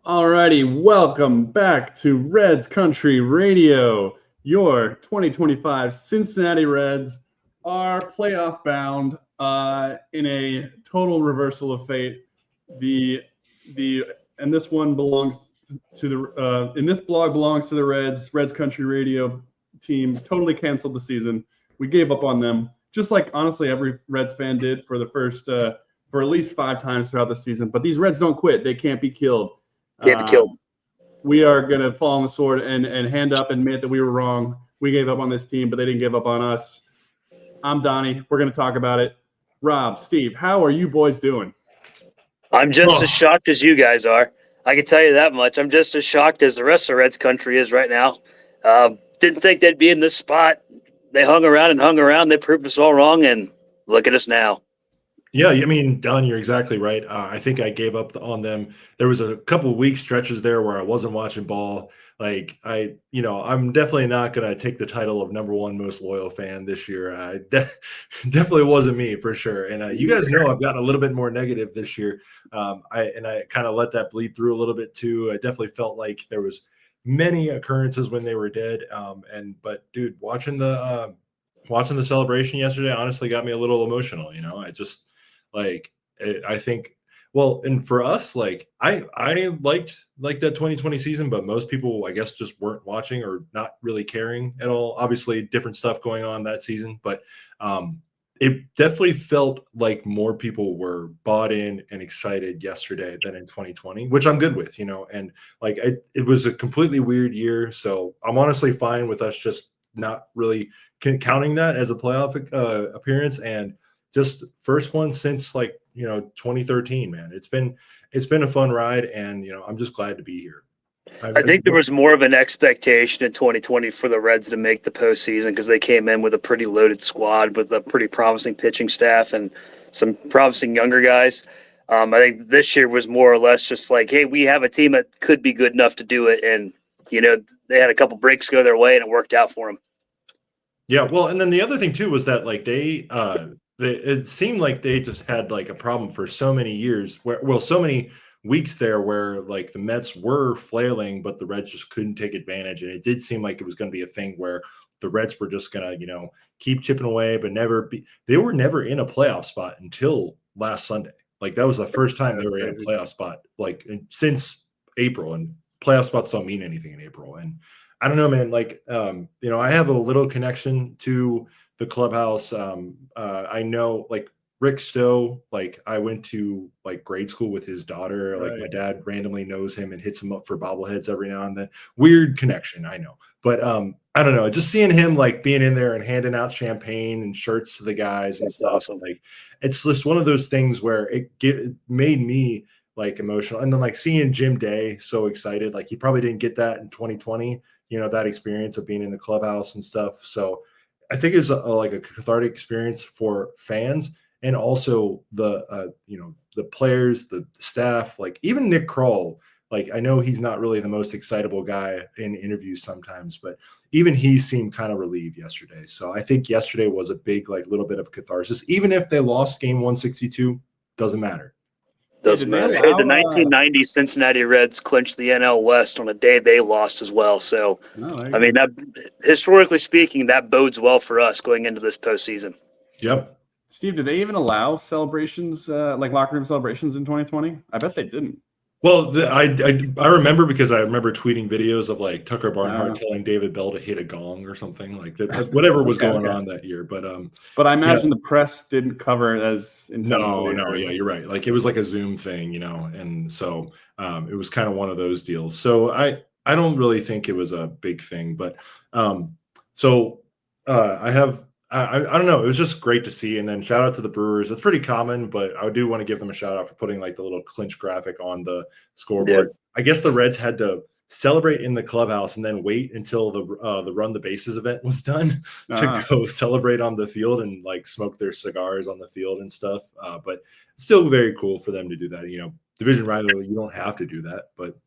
Alrighty, welcome back to Reds Country Radio. Your 2025 Cincinnati Reds are playoff bound in a total reversal of fate. And this one belongs to this blog belongs to the Reds Country Radio team. Totally canceled the season. We gave up on them, just like honestly every Reds fan did for the first for at least 5 times throughout the season. But these Reds don't quit; they can't be killed. Can't be killed. We are going to fall on the sword and hand up and admit that we were wrong. We gave up on this team, but they didn't give up on us. I'm Donnie. We're going to talk about it. Rob, Steve, how are you boys doing? I'm just as shocked as you guys are. I can tell you that much. I'm just as shocked as the rest of Reds country is right now. Didn't think they'd be in this spot. They hung around. They proved us all wrong, and look at us now. Yeah, I mean, Don, you're exactly right. I think I gave up on them. There was a couple of week stretches there where I wasn't watching ball. Like I'm definitely not going to take the title of number one most loyal fan this year. Definitely wasn't me for sure. And you guys know I've gotten a little bit more negative this year. I kind of let that bleed through a little bit too. I definitely felt like there was many occurrences when they were dead. But dude, watching the celebration yesterday honestly got me a little emotional. I just. I think, well, and for us, I liked that 2020 season, but most people, I guess, just weren't watching or not really caring at all. Obviously, different stuff going on that season, but it definitely felt like more people were bought in and excited yesterday than in 2020, which I'm good with, and it was a completely weird year. So I'm honestly fine with us just not really counting that as a playoff appearance. And just first one since 2013, man. It's been a fun ride, and I'm just glad to be here. I think there was more of an expectation in 2020 for the Reds to make the postseason because they came in with a pretty loaded squad with a pretty promising pitching staff and some promising younger guys. I think this year was more or less just like, hey, we have a team that could be good enough to do it, and they had a couple breaks go their way, and it worked out for them. Yeah, well, and then the other thing too was that it seemed like they just had a problem for so many years so many weeks there where the Mets were flailing, but the Reds just couldn't take advantage. And it did seem like it was going to be a thing where the Reds were just going to, keep chipping away, but they were never in a playoff spot until last Sunday. That was the first time they were in a playoff spot, since April, and playoff spots don't mean anything in April. And I don't know, man, I have a little connection to the clubhouse. I know Rick Stowe, I went to grade school with his daughter. Right. My dad randomly knows him and hits him up for bobbleheads every now and then. Weird connection, I know. But I don't know, just seeing him being in there and handing out champagne and shirts to the guys and stuff. Awesome. It's just one of those things where it made me emotional. And then seeing Jim Day so excited, he probably didn't get that in 2020, that experience of being in the clubhouse and stuff. So I think it's a cathartic experience for fans, and also the players, the staff, even Nick Kroll. I know he's not really the most excitable guy in interviews sometimes, but even he seemed kind of relieved yesterday. So I think yesterday was a big little bit of catharsis. Even if they lost game 162, doesn't matter. Doesn't matter. Hey, the 1990 Cincinnati Reds clinched the NL West on a day they lost as well. So, I mean, that historically speaking, that bodes well for us going into this postseason. Yep. Steve, did they even allow celebrations, locker room celebrations in 2020? I bet they didn't. Well, I remember because I remember tweeting videos of Tucker Barnhart telling David Bell to hit a gong or something whatever was going on that year. But I imagine the press didn't cover it as intensely. No, yeah, you're right. It was a Zoom thing, and so it was kind of one of those deals. So I don't really think it was a big thing, but I don't know. It was just great to see. And then shout out to the Brewers. It's pretty common, but I do want to give them a shout out for putting the little clinch graphic on the scoreboard. Yeah. I guess the Reds had to celebrate in the clubhouse and then wait until the run the bases event was done to go celebrate on the field and smoke their cigars on the field and stuff. But still very cool for them to do that. Division rival, you don't have to do that, but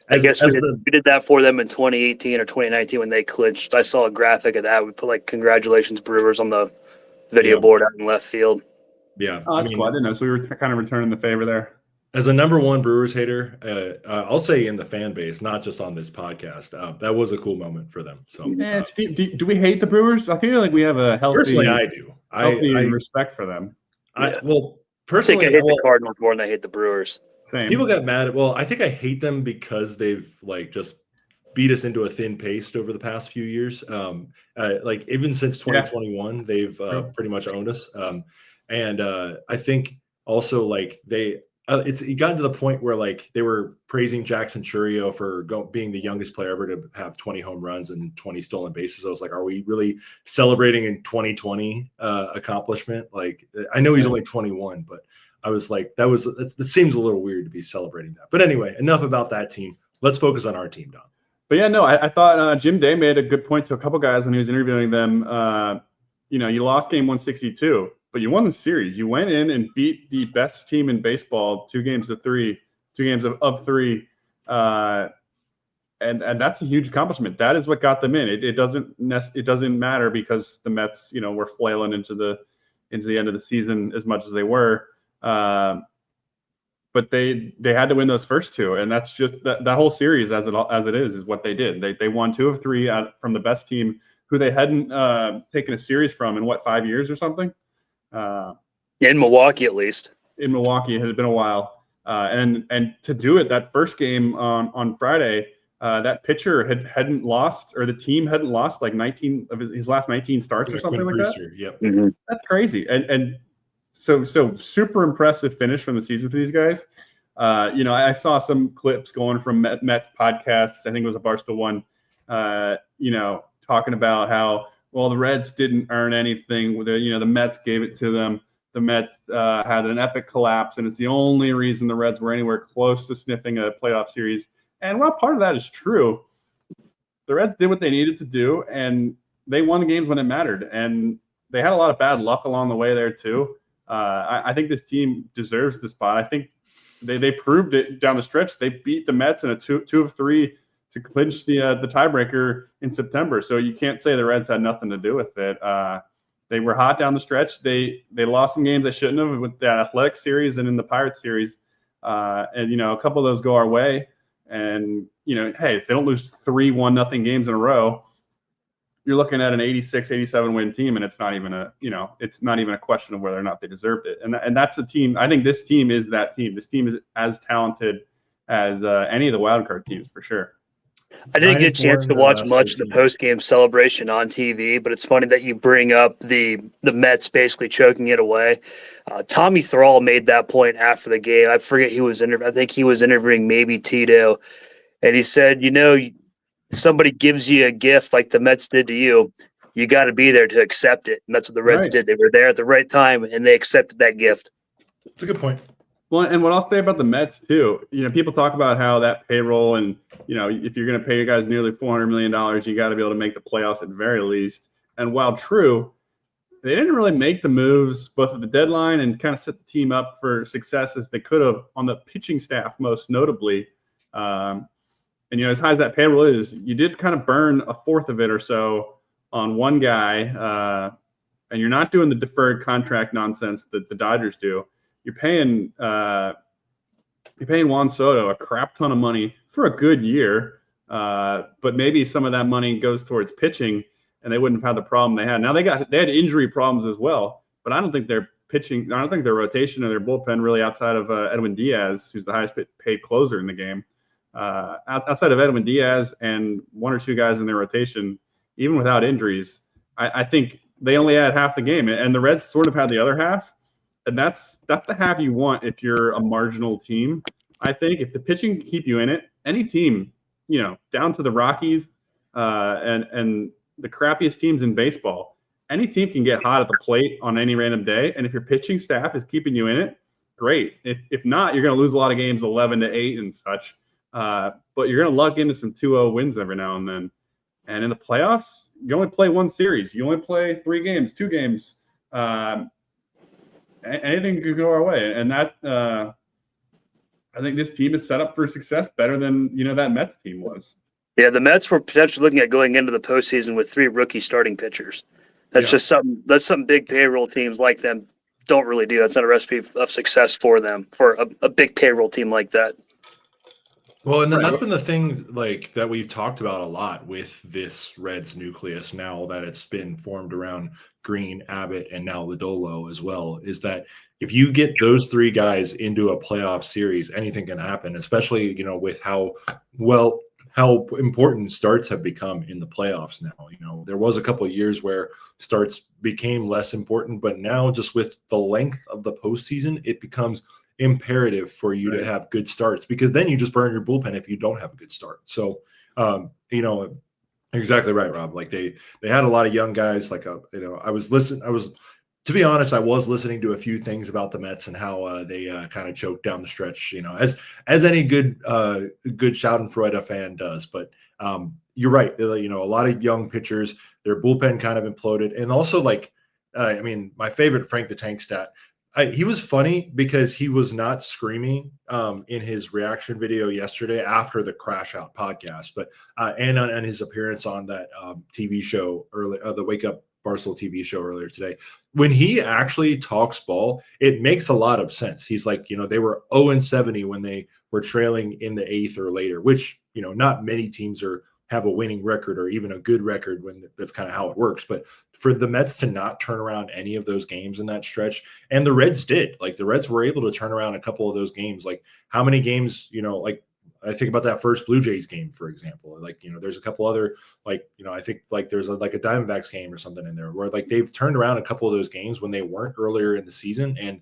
I guess we did that for them in 2018 or 2019 when they clinched. I saw a graphic of that. We put congratulations Brewers on the video board out in left field. Yeah. Oh, that's cool. I didn't know. So we were kind of returning the favor there. As a number one Brewers hater, I'll say in the fan base, not just on this podcast, that was a cool moment for them. So, Steve, do we hate the Brewers? I feel like we have a personally, I do. Healthy I respect for them. well, I think personally, I hate the Cardinals more than I hate the Brewers. Same. People get mad at. Well, I think I hate them because they've like just beat us into a thin paste over the past few years. Like even since 2021, they've pretty much owned us. And I think also like it got to the point where like they were praising Jackson Churio for being the youngest player ever to have 20 home runs and 20 stolen bases. I was like, are we really celebrating in 2020 accomplishment? Like, I know he's only 21, but I was like, that seems a little weird to be celebrating that. But anyway, enough about that team. Let's focus on our team, Don. But yeah, no, I thought Jim Day made a good point to a couple guys when he was interviewing them. You lost game 162, but you won the series. You went in and beat the best team in baseball 2 games of 3, and that's a huge accomplishment. That is what got them in. It doesn't matter because the Mets, were flailing into the end of the season as much as they were. But they had to win those first 2, and that's just that whole series as it is what they did. They won 2 of 3 from the best team who they hadn't taken a series from in 5 years or something. In Milwaukee, at least. In Milwaukee, it had been a while, and to do it that first game on Friday, that pitcher hadn't lost, or the team hadn't lost like 19 of his last 19 starts or something like that. Yep. Mm-hmm. That's crazy, and so super impressive finish from the season for these guys. I saw some clips going from Mets podcasts. I think it was a Barstool one. Talking about how the Reds didn't earn anything. The Mets gave it to them. The Mets had an epic collapse, and it's the only reason the Reds were anywhere close to sniffing a playoff series. And while part of that is true, the Reds did what they needed to do, and they won the games when it mattered. And they had a lot of bad luck along the way there too. I think this team deserves the spot. I think they proved it down the stretch. They beat the Mets in a 2 of 3 to clinch the tiebreaker in September. So you can't say the Reds had nothing to do with it. They were hot down the stretch. They lost some games they shouldn't have with the Athletics series and in the Pirates series. And a couple of those go our way. And hey, if they don't lose 3-1-0 games in a row, you're looking at an 86, 87 win team, and it's not even a question of whether or not they deserved it. And that's the team. I think this team is that team. This team is as talented as any of the wildcard teams for sure. I didn't get a chance to watch much of the post-game celebration on TV, but it's funny that you bring up the Mets basically choking it away. Tommy Thrall made that point after the game. I forget I think he was interviewing maybe Tito, and he said, somebody gives you a gift like the Mets did to you, you got to be there to accept it. And that's what the Reds did. They were there at the right time, and they accepted that gift. That's a good point. Well, and what I'll say about the Mets too, people talk about how that payroll and, if you're going to pay your guys nearly $400 million, you got to be able to make the playoffs at the very least. And while true, they didn't really make the moves both at the deadline and kind of set the team up for success as they could have on the pitching staff, most notably. And, as high as that payroll is, you did kind of burn a fourth of it or so on one guy. And you're not doing the deferred contract nonsense that the Dodgers do. You're paying Juan Soto a crap ton of money for a good year, but maybe some of that money goes towards pitching, and they wouldn't have had the problem they had. Now they had injury problems as well, but I don't think their pitching, I don't think their rotation or their bullpen really outside of Edwin Diaz, who's the highest paid closer in the game, outside of Edwin Diaz and 1 or 2 guys in their rotation, even without injuries, I think they only had half the game, and the Reds sort of had the other half. And that's the half you want if you're a marginal team. I think if the pitching can keep you in it, any team, down to the Rockies and the crappiest teams in baseball, any team can get hot at the plate on any random day. And if your pitching staff is keeping you in it, great. If not, you're going to lose a lot of games 11-8 and such. But you're going to luck into some 2-0 wins every now and then. And in the playoffs, you only play one series. You only play 3 games, 2 games. Anything could go our way, and that I think this team is set up for success better than that Mets team was. Yeah, the Mets were potentially looking at going into the postseason with 3 rookie starting pitchers. That's just something. That's something big payroll teams like them don't really do. That's not a recipe of success for them, for a big payroll team like that. Well, and then that's been the thing like that we've talked about a lot with this Reds nucleus now that it's been formed around Greene, Abbott, and now Lodolo as well, is that if you get those three guys into a playoff series, anything can happen, especially, you know, with how important starts have become in the playoffs now. You know, there was a couple of years where starts became less important, but now just with the length of the postseason, it becomes imperative for you to have good starts, because then you just burn your bullpen if you don't have a good start. So, you know, exactly right, Rob. Like they had a lot of young guys. Like, you know, to be honest, I was listening to a few things about the Mets and how they kind of choked down the stretch, you know, as any good Schadenfreude fan does. But you're right. You know, a lot of young pitchers, their bullpen kind of imploded. And also, like, I mean, my favorite Frank the Tank stat, he was funny because he was not screaming in his reaction video yesterday after the Crash Out podcast, but and on his appearance on that TV show early, the Wake Up Barstool TV show earlier today. When he actually talks ball, it makes a lot of sense. He's like, you know, they were 0-70 when they were trailing in the 8th or later, which, you know, not many teams have a winning record or even a good record when that's kind of how it works. But for the Mets to not turn around any of those games in that stretch, and the Reds did, like the Reds were able to turn around a couple of those games. Like how many games, you know, like I think about that first Blue Jays game, for example, like, you know, there's a couple other, like, you know, I think like there's like a Diamondbacks game or something in there where like they've turned around a couple of those games when they weren't earlier in the season. And,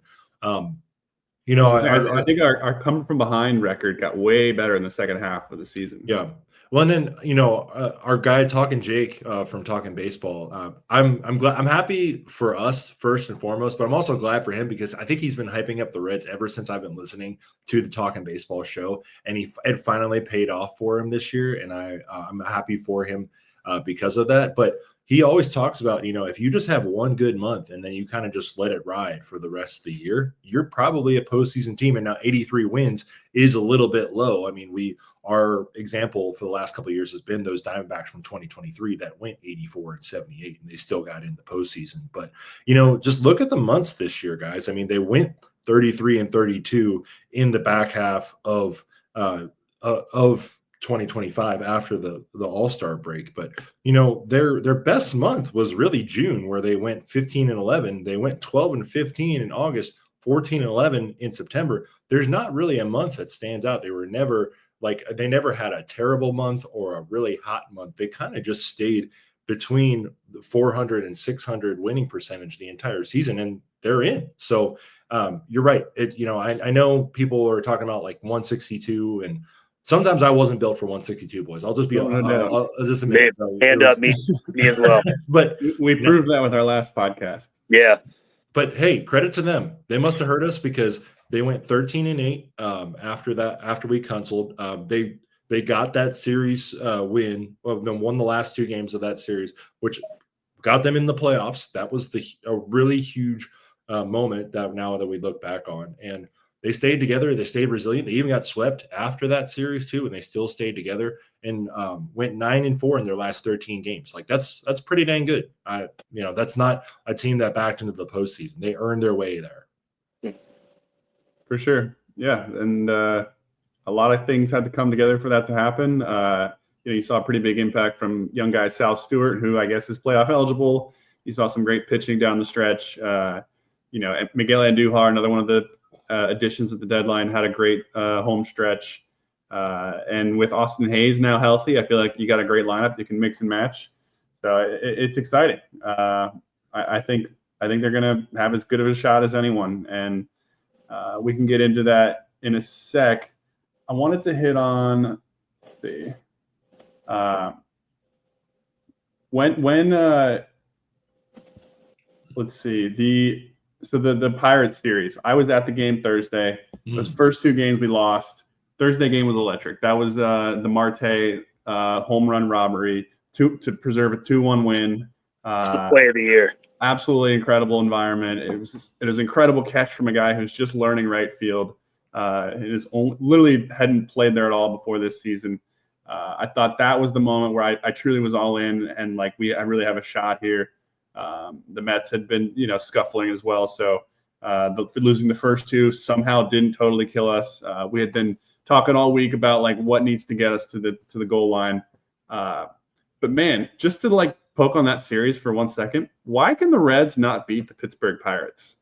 you know, I think our coming from behind record got way better in the second half of the season. Yeah. Well, and then, you know, our guy Talking Jake from Talking Baseball, I'm glad, I'm happy for us first and foremost, but I'm also glad for him because I think he's been hyping up the Reds ever since I've been listening to the Talking Baseball show, and it finally paid off for him this year, and I'm happy for him because of that. But he always talks about, you know, if you just have one good month and then you kind of just let it ride for the rest of the year, you're probably a postseason team. And now 83 wins is a little bit low. I mean, our example for the last couple of years has been those Diamondbacks from 2023 that went 84-78 and they still got in the postseason. But, you know, just look at the months this year, guys. I mean, they went 33-32 in the back half of 2025 after the All-Star break. But, you know, their best month was really June, where they went 15-11. They went 12-15 in August, 14-11 in September. There's not really a month that stands out. They were never they never had a terrible month or a really hot month. They kind of just stayed between the 400 and 600 winning percentage the entire season, and they're in. So you're right. You know, I know people are talking about like 162, and sometimes I wasn't built for 162, boys. I'll just be I'll just admit hand up, me as well. But we proved that with our last podcast. Yeah. But hey, credit to them. They must have heard us because they went 13-8 after we canceled. They got that series win. Well, then won the last two games of that series, which got them in the playoffs. That was a really huge moment that now that we look back on. And they stayed together. They stayed resilient. They even got swept after that series too, and they still stayed together and went 9-4 in their last 13 games. Like that's pretty dang good. You know, that's not a team that backed into the postseason. They earned their way there. For sure. Yeah. And a lot of things had to come together for that to happen. You know, you saw a pretty big impact from young guy Sal Stewart, who I guess is playoff eligible. You saw some great pitching down the stretch. You know, Miguel Andujar, another one of the additions at the deadline, had a great home stretch. And with Austin Hayes now healthy, I feel like you got a great lineup. You can mix and match. So it's exciting. I think they're going to have as good of a shot as anyone. And we can get into that in a sec. I wanted to hit on let's see, the Pirates series. I was at the game Thursday. Those first two games we lost. Thursday game was electric. That was the Marte home run robbery to preserve a 2-1 win. It's the play of the year. Absolutely incredible environment. It was an incredible catch from a guy who's just learning right field. Literally hadn't played there at all before this season. I thought that was the moment where I truly was all in, and like I really have a shot here. The Mets had been, you know, scuffling as well, so Losing the first two somehow didn't totally kill us. We had been talking all week about like what needs to get us to the goal line. But man, just to like poke on that series for 1 second, why can the Reds not beat the Pittsburgh Pirates?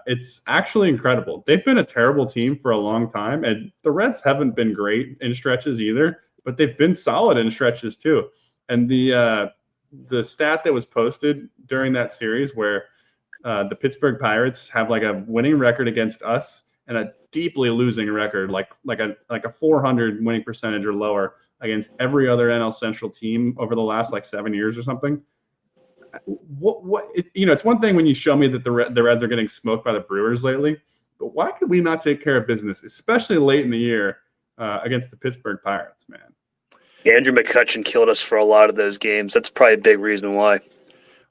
It's actually incredible. They've been a terrible team for a long time, and the Reds haven't been great in stretches either, but they've been solid in stretches too. And the stat that was posted during that series where the Pittsburgh Pirates have like a winning record against us and a deeply losing record, like a 400 winning percentage or lower against every other NL Central team over the last like 7 years or something. It's one thing when you show me that the Reds are getting smoked by the Brewers lately, but why could we not take care of business, especially late in the year against the Pittsburgh Pirates, man? Andrew McCutchen killed us for a lot of those games. That's probably a big reason why.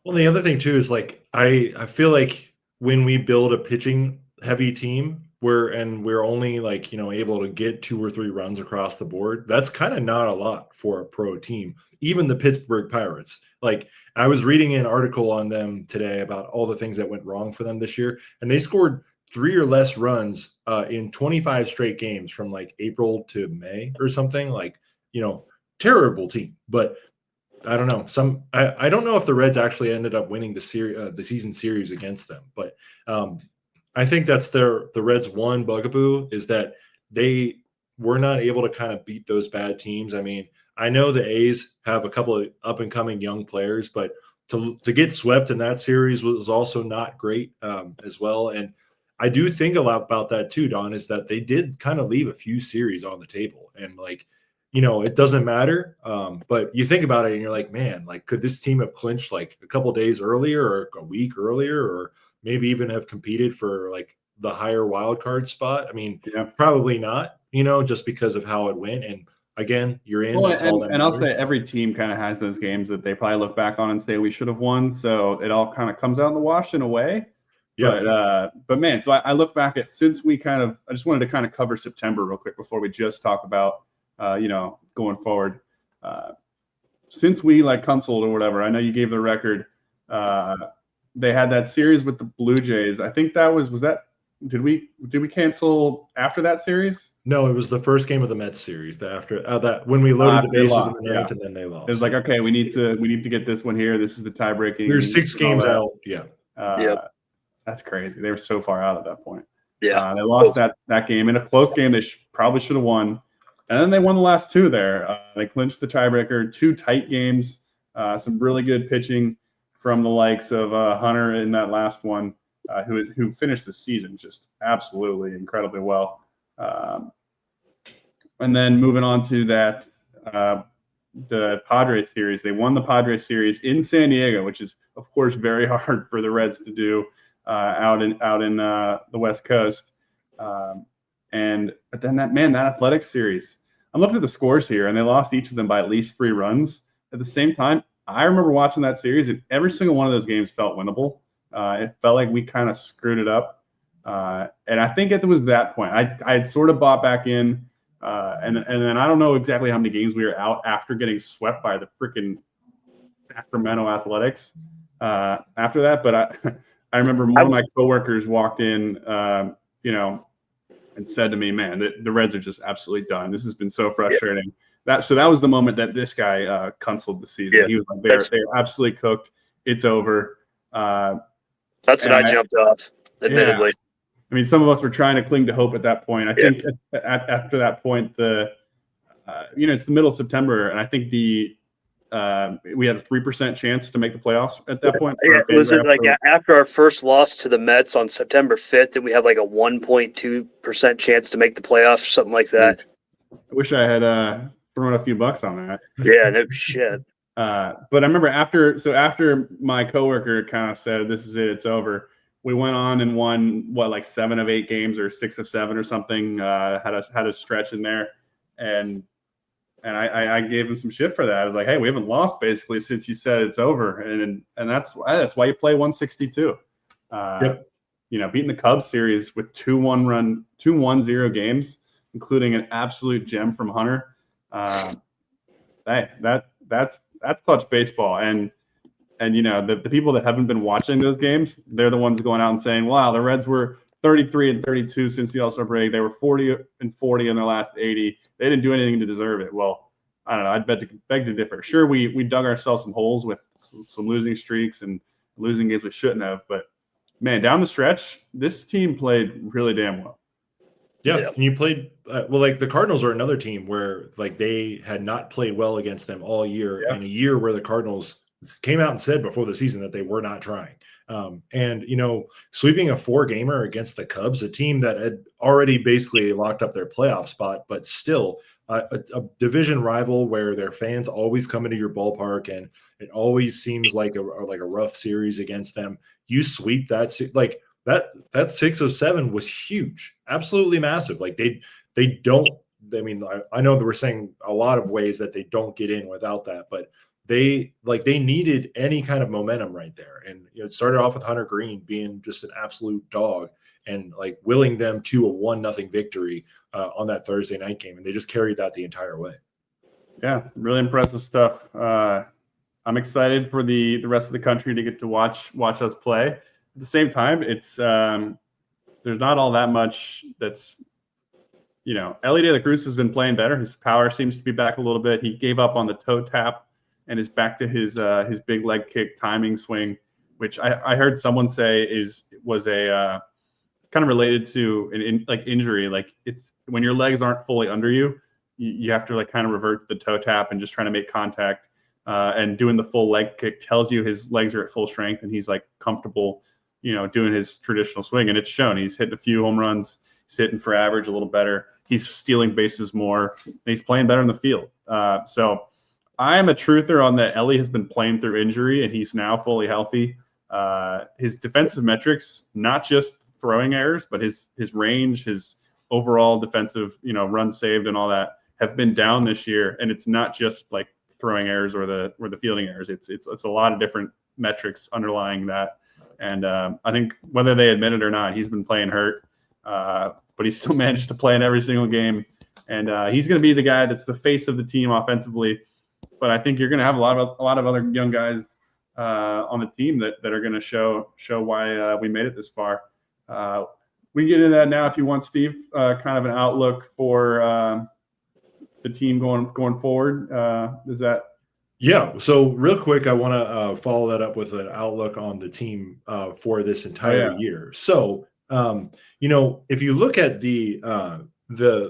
Well, the other thing too is like I feel like when we build a pitching heavy team, we're only like able to get 2 or 3 runs across the board. That's kind of not a lot for a pro team. Even the Pittsburgh Pirates, like I was reading an article on them today about all the things that went wrong for them this year, and they scored 3 or less runs in 25 straight games from like April to May or something. Like terrible team, but. I don't know. I don't know if the Reds actually ended up winning the season series against them, but I think that's the Reds' one bugaboo is that they were not able to kind of beat those bad teams. I mean, I know the A's have a couple of up and coming young players, but to get swept in that series was also not great as well. And I do think a lot about that too, Don, is that they did kind of leave a few series on the table, and like. It doesn't matter. But you think about it and you're like, man, like, could this team have clinched like a couple days earlier or a week earlier, or maybe even have competed for like the higher wild card spot? I mean, probably not, just because of how it went. And again, you're in. Well, and I'll say every team kind of has those games that they probably look back on and say we should have won. So it all kind of comes out in the wash in a way. Yeah. But man, so I look back at since we I just wanted to kind of cover September real quick before we just talk about going forward, since we like consoled or whatever, I know you gave the record. They had that series with the Blue Jays. I think did we cancel after that series? No, it was the first game of the Mets series. After that, when we loaded the bases in the ninth, and then they lost. It was like, okay, we need to get this one here. This is the tie breaking. There's 6 games out. Yeah. That's crazy. They were so far out at that point. Yeah. They lost that game in a close game. They probably should have won. And then they won the last 2 there. They clinched the tiebreaker, 2 tight games, some really good pitching from the likes of Hunter in that last one, who finished the season just absolutely incredibly well. And then moving on to that, the Padres series. They won the Padres series in San Diego, which is, of course, very hard for the Reds to do out in the West Coast. But then that Athletics series, I'm looking at the scores here, and they lost each of them by at least 3 runs. At the same time, I remember watching that series, and every single one of those games felt winnable. It felt like we kind of screwed it up. And I think it was that point. I had sort of bought back in, and then I don't know exactly how many games we were out after getting swept by the freaking Sacramento Athletics after that. But I remember one of my coworkers walked in, and said to me, man, the Reds are just absolutely done. This has been so frustrating. Yeah. So that was the moment that this guy consoled the season. Yeah. He was like, they're absolutely cooked. It's over. That's when I jumped off, admittedly. Yeah. I mean, some of us were trying to cling to hope at that point. I think after that point, it's the middle of September, and I think we had a 3% chance to make the playoffs at that point. Yeah, was it like after our first loss to the Mets on September 5th that we had like a 1.2% chance to make the playoffs, something like that? I wish I had thrown a few bucks on that. Yeah, no shit. But I remember after my coworker kind of said, "This is it, it's over," we went on and won like 7 of 8 games or 6 of 7 or something. Had a stretch in there, and I gave him some shit for that. I was like, hey, we haven't lost basically since you said it's over. And that's why you play 162. Beating the Cubs series with 2-1-0 games, including an absolute gem from Hunter. Hey, that's clutch baseball. And And, the people that haven't been watching those games, they're the ones going out and saying, wow, the Reds were 33-32 since the All-Star break. They were 40-40 in their last 80. They didn't do anything to deserve it. Well, I don't know. I'd beg to differ. Sure, we dug ourselves some holes with some losing streaks and losing games we shouldn't have. But, man, down the stretch, this team played really damn well. Yeah, and you played the Cardinals are another team where they had not played well against them all year, in a year where the Cardinals came out and said before the season that they were not trying. And sweeping a 4-gamer against the Cubs, a team that had already basically locked up their playoff spot, but still a division rival where their fans always come into your ballpark, and it always seems like a rough series against them. You sweep that that 607 was huge, absolutely massive. They don't. I mean, I know that we're saying a lot of ways that they don't get in without that, but they needed any kind of momentum right there. And it started off with Hunter Greene being just an absolute dog and willing them to a 1-0 victory on that Thursday night game, and they just carried that the entire way. Yeah, really impressive stuff. I'm excited for the rest of the country to get to watch us play. At the same time, it's there's not all that much that's Elly De La Cruz has been playing better. His power seems to be back a little bit. He gave up on the toe tap and is back to his big leg kick timing swing, which I heard someone say was a kind of related to an injury. It's when your legs aren't fully under you, you have to kind of revert to the toe tap and just trying to make contact. And doing the full leg kick tells you his legs are at full strength and he's comfortable, doing his traditional swing. And it's shown. He's hitting a few home runs. He's hitting for average a little better. He's stealing bases more. And he's playing better in the field. So I'm a truther on that. Elly has been playing through injury and he's now fully healthy. His defensive metrics, not just throwing errors, but his range, his overall defensive, runs saved and all that have been down this year. And it's not just throwing errors or the fielding errors. It's a lot of different metrics underlying that. And I think whether they admit it or not, he's been playing hurt, but he still managed to play in every single game. And he's going to be the guy that's the face of the team offensively. But I think you're going to have a lot of other young guys on the team that are going to show why we made it this far. We can get into that now if you want, Steve. Kind of an outlook for the team going forward. Is that? Yeah. So real quick, I want to follow that up with an outlook on the team for this entire year. So, if you look at the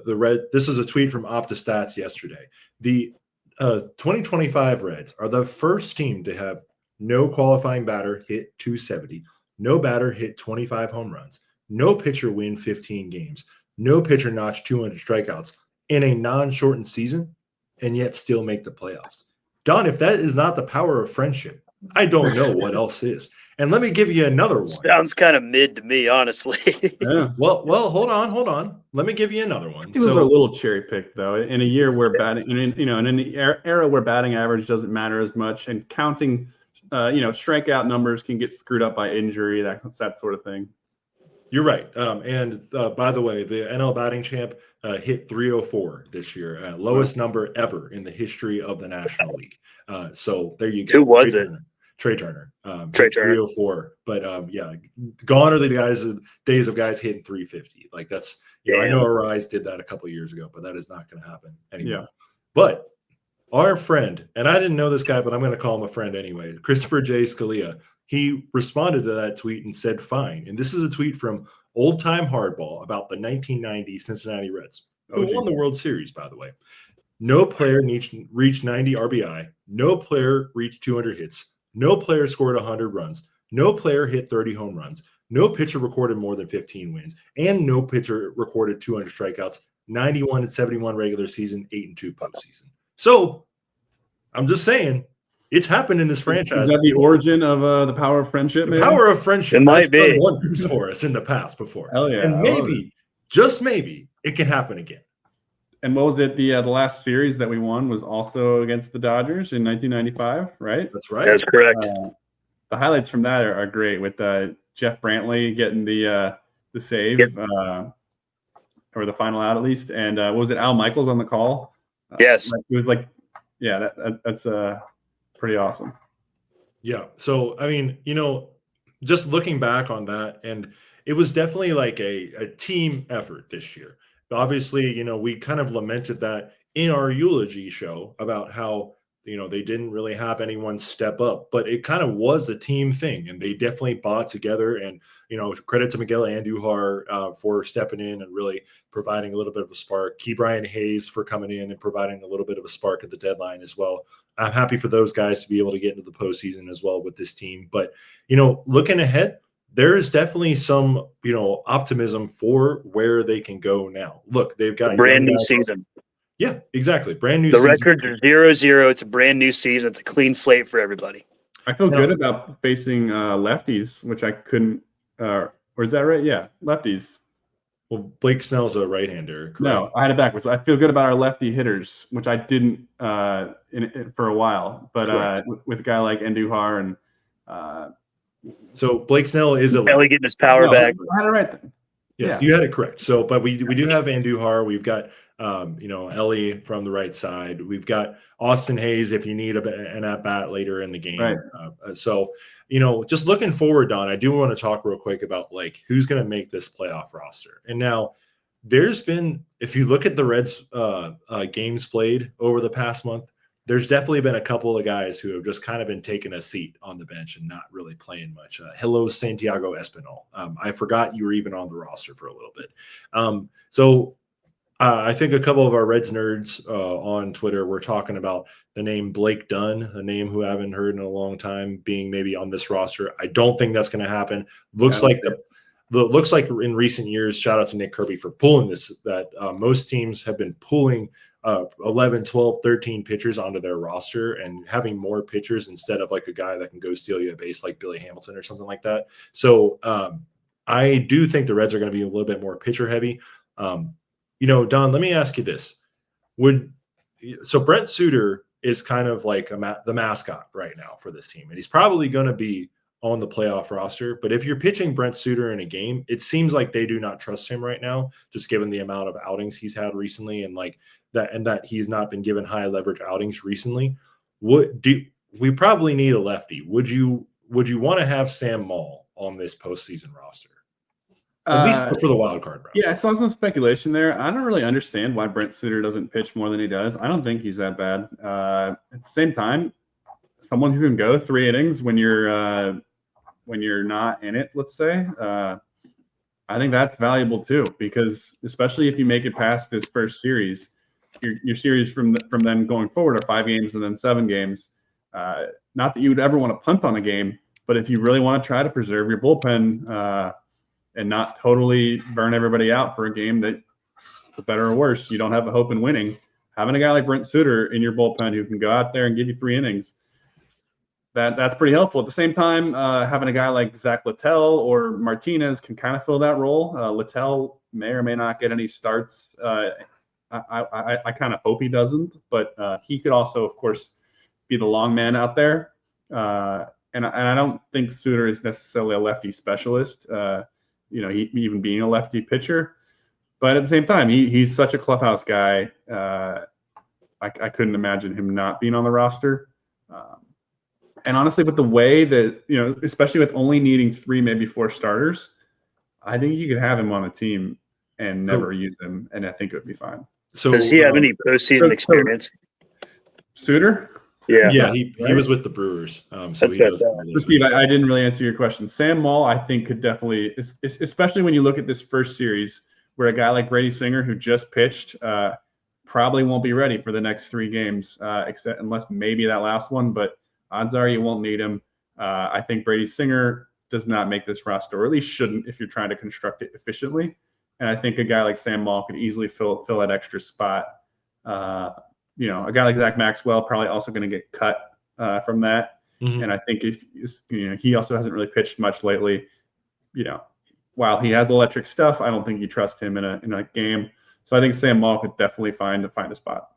Red, this is a tweet from OptaStats yesterday. The 2025 Reds are the first team to have no qualifying batter hit 270, no batter hit 25 home runs, no pitcher win 15 games, no pitcher notch 200 strikeouts in a non-shortened season, and yet still make the playoffs. Don, if that is not the power of friendship, I don't know what else is. And let me give you another one. Sounds kind of mid to me, honestly. Yeah. Well, hold on. Let me give you another one. It was a little cherry picked though. In a year where batting, in an era where batting average doesn't matter as much, and counting, strikeout numbers can get screwed up by injury, that sort of thing. You're right. And by the way, the NL batting champ hit 304 this year, lowest number ever in the history of the National League. So there you go. Who was it? Trey Turner. Trey Turner. 304. But gone are the days of guys hitting 350. That's I know Arise did that a couple of years ago, but that is not going to happen anymore. Yeah. But our friend, and I didn't know this guy, but I'm going to call him a friend anyway, Christopher J. Scalia. He responded to that tweet and said, fine. And this is a tweet from Old Time Hardball about the 1990 Cincinnati Reds, who won the World Series, by the way. No player reached 90 RBI. No player reached 200 hits. No player scored 100 runs. No player hit 30 home runs. No pitcher recorded more than 15 wins. And no pitcher recorded 200 strikeouts. 91-71 regular season, 8-2 postseason. So I'm just saying, it's happened in this franchise. Is that the origin of the power of friendship? The power of friendship. It might be done wonders for us in the past before. Hell yeah! And maybe, just maybe, it can happen again. And what was it? The last series that we won was also against the Dodgers in 1995, right? That's right. That's correct. The highlights from that are great, with Jeff Brantley getting the save or the final out at least, and what was it? Al Michaels on the call. Yes, it was that's pretty awesome. Yeah. So, I mean, just looking back on that, and it was definitely like a team effort this year. Obviously, we kind of lamented that in our eulogy show about how, they didn't really have anyone step up, but it kind of was a team thing. And they definitely bought together. And, credit to Miguel Andujar for stepping in and really providing a little bit of a spark. Key Brian Hayes for coming in and providing a little bit of a spark at the deadline as well. I'm happy for those guys to be able to get into the postseason as well with this team. But, looking ahead, there is definitely some, optimism for where they can go now. Look, they've got A brand new season. Yeah, exactly. Brand new The season. records are 0-0. It's a brand new season. It's a clean slate for everybody. I feel good about facing lefties, which I couldn't. Or is that right? Yeah, lefties. Well, Blake Snell's a right-hander. Correct? No, I had it backwards. I feel good about our lefty hitters, which I didn't for a while. But with a guy like Andujar and so Blake Snell is a Ellie getting his power back. I had it right then. Yes, you had it correct. So, but we do have Andujar. We've got Ellie from the right side. We've got Austin Hayes if you need an at bat later in the game. Right. So, just looking forward, Don, I do want to talk real quick about like who's going to make this playoff roster. And now there's been, if you look at the Reds games played over the past month, there's definitely been a couple of guys who have just kind of been taking a seat on the bench and not really playing much. Hello, Santiago Espinal. I forgot you were even on the roster for a little bit. So I think a couple of our Reds nerds on Twitter were talking about the name Blake Dunn, a name who I haven't heard in a long time, being maybe on this roster. I don't think that's going to happen. Looks like in recent years, shout out to Nick Kirby for pulling this, that most teams have been pulling 11, 12, 13 pitchers onto their roster and having more pitchers instead of like a guy that can go steal you a base like Billy Hamilton or something like that. So I do think the Reds are going to be a little bit more pitcher heavy. Don, let me ask you this. So Brent Suter is kind of like the mascot right now for this team, and he's probably going to be on the playoff roster. But if you're pitching Brent Suter in a game, it seems like they do not trust him right now, just given the amount of outings he's had recently and that he's not been given high leverage outings recently. We probably need a lefty. Would you want to have Sam Maul on this postseason roster? At least for the wild card round. Yeah, I saw some speculation there. I don't really understand why Brent Suter doesn't pitch more than he does. I don't think he's that bad. At the same time, someone who can go 3 innings when you're not in it, let's say, I think that's valuable too, because especially if you make it past this first series, your series from then going forward are 5 games and then 7 games. Not that you would ever want to punt on a game, but if you really want to try to preserve your bullpen and not totally burn everybody out for a game that, for better or worse, you don't have a hope in winning, having a guy like Brent Suter in your bullpen who can go out there and give you 3 innings, that's pretty helpful. At the same time, having a guy like Zach Littell or Martinez can kind of fill that role. Littell may or may not get any starts. I kind of hope he doesn't, but he could also, of course, be the long man out there. And I don't think Suter is necessarily a lefty specialist, he even being a lefty pitcher. But at the same time, he's such a clubhouse guy. I couldn't imagine him not being on the roster. And honestly, with the way that, especially with only needing 3, maybe 4 starters, I think you could have him on a team and never use him, and I think it would be fine. So does he have any postseason experience? Suter? Yeah, he was with the Brewers. Steve, I didn't really answer your question. Sam Maul, I think, could definitely, especially when you look at this first series, where a guy like Brady Singer, who just pitched, probably won't be ready for the next 3 games, except unless maybe that last one. But odds are you won't need him. I think Brady Singer does not make this roster, or at least shouldn't if you're trying to construct it efficiently. And I think a guy like Sam Maul could easily fill that extra spot. A guy like Zach Maxwell probably also going to get cut from that. Mm-hmm. And I think if he also hasn't really pitched much lately. While he has electric stuff, I don't think you trust him in a game. So I think Sam Maul could definitely find a spot.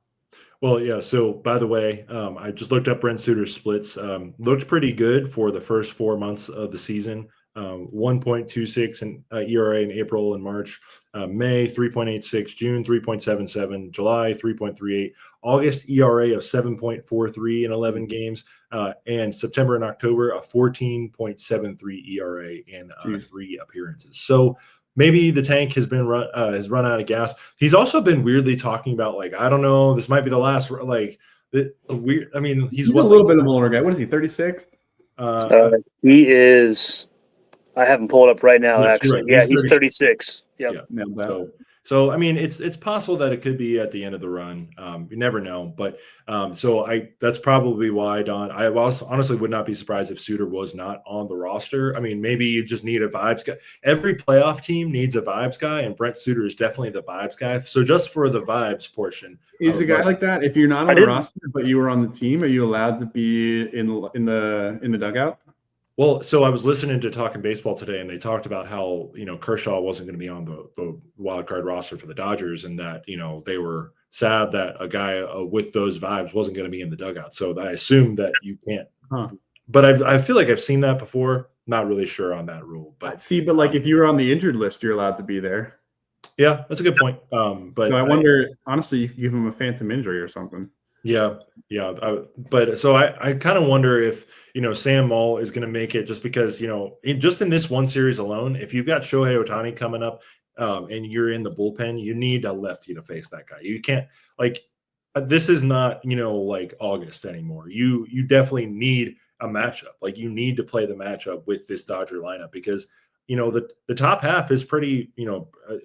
Well, yeah. So by the way, I just looked up Brent Suter's splits. Looked pretty good for the first 4 months of the season. 1.26 in ERA in April and March, May 3.86, June 3.77, July 3.38, August ERA of 7.43 in 11 games, and September and October a 14.73 ERA in 3 appearances. So maybe the tank has run out of gas. He's also been weirdly talking about, like, I don't know, this might be the last, like, weird. I mean, he's a little bit of an older guy. What is he? 36? He is. I have him pulled up right now. Yes, actually, right. yeah, he's 36. Yep. Yeah. So I mean, it's possible that it could be at the end of the run. You never know, but that's probably why, Don. I honestly would not be surprised if Suter was not on the roster. I mean, maybe you just need a vibes guy. Every playoff team needs a vibes guy, and Brent Suter is definitely the vibes guy. So just for the vibes portion, is a guy like that. If you're not on the roster but you were on the team, are you allowed to be in the dugout? Well, so I was listening to Talking Baseball today, and they talked about how, Kershaw wasn't going to be on the wild card roster for the Dodgers, and that, they were sad that a guy with those vibes wasn't going to be in the dugout. So I assume that you can't. But I feel like I've seen that before. Not really sure on that rule. But like if you were on the injured list, you're allowed to be there. Yeah, that's a good point. But so I wonder, honestly, you could give him a phantom injury or something. Yeah. But so I kind of wonder if, Sam Moll is going to make it, just because, just in this one series alone, if you've got Shohei Ohtani coming up and you're in the bullpen, you need a lefty to face that guy. You can't, this is not, like August anymore. You definitely need a matchup. Like, you need to play the matchup with this Dodger lineup, because the top half is pretty,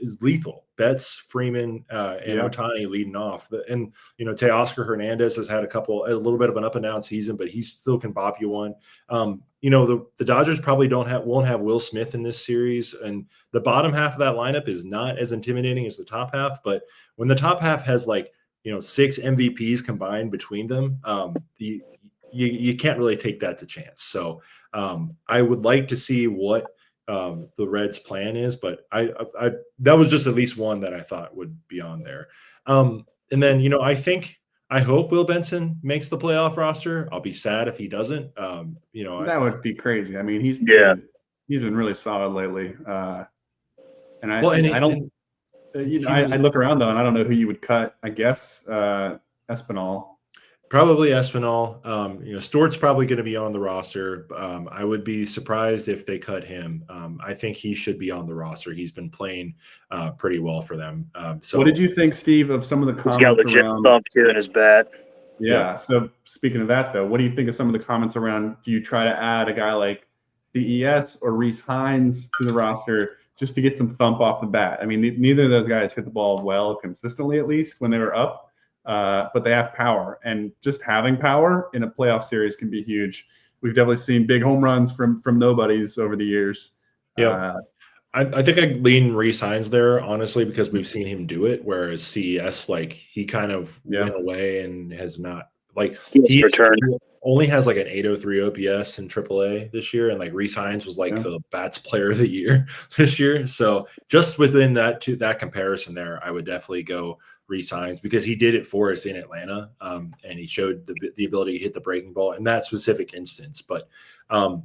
is lethal. Betts, Freeman, and Ohtani leading off. And Teoscar Hernandez has had a little bit of an up and down season, but he still can bop you one. The Dodgers probably won't have Will Smith in this series, and the bottom half of that lineup is not as intimidating as the top half. But when the top half has 6 MVPs combined between them, you can't really take that to chance. So I would like to see what the Reds' plan is, but I that was just at least one that I thought would be on there. And then I hope Will Benson makes the playoff roster. I'll be sad if he doesn't. That would be crazy. I mean, he's been really solid lately. And I look around though, and I don't know who you would cut. I guess Espinal. Probably Espinal. Stewart's probably going to be on the roster. I would be surprised if they cut him. I think he should be on the roster. He's been playing pretty well for them. So, what did you think, Steve, of some of the comments? He's got a legit thump too in his bat. Yeah. So speaking of that, though, what do you think of some of the comments around? Do you try to add a guy like CES or Rhys Hines to the roster just to get some thump off the bat? I mean, neither of those guys hit the ball well consistently, at least when they were up. But they have power, and just having power in a playoff series can be huge. We've definitely seen big home runs from nobodies over the years. Yeah, I think I lean Rhys Hines there, honestly, because we've seen him do it. Whereas CES, he kind of went away and has not he's returned. Only has an 803 OPS in AAA this year, and Rhys Hines was the Bats Player of the Year this year. So just within that comparison there, I would definitely go Rhys Hines, because he did it for us in Atlanta, and he showed the ability to hit the breaking ball in that specific instance. But I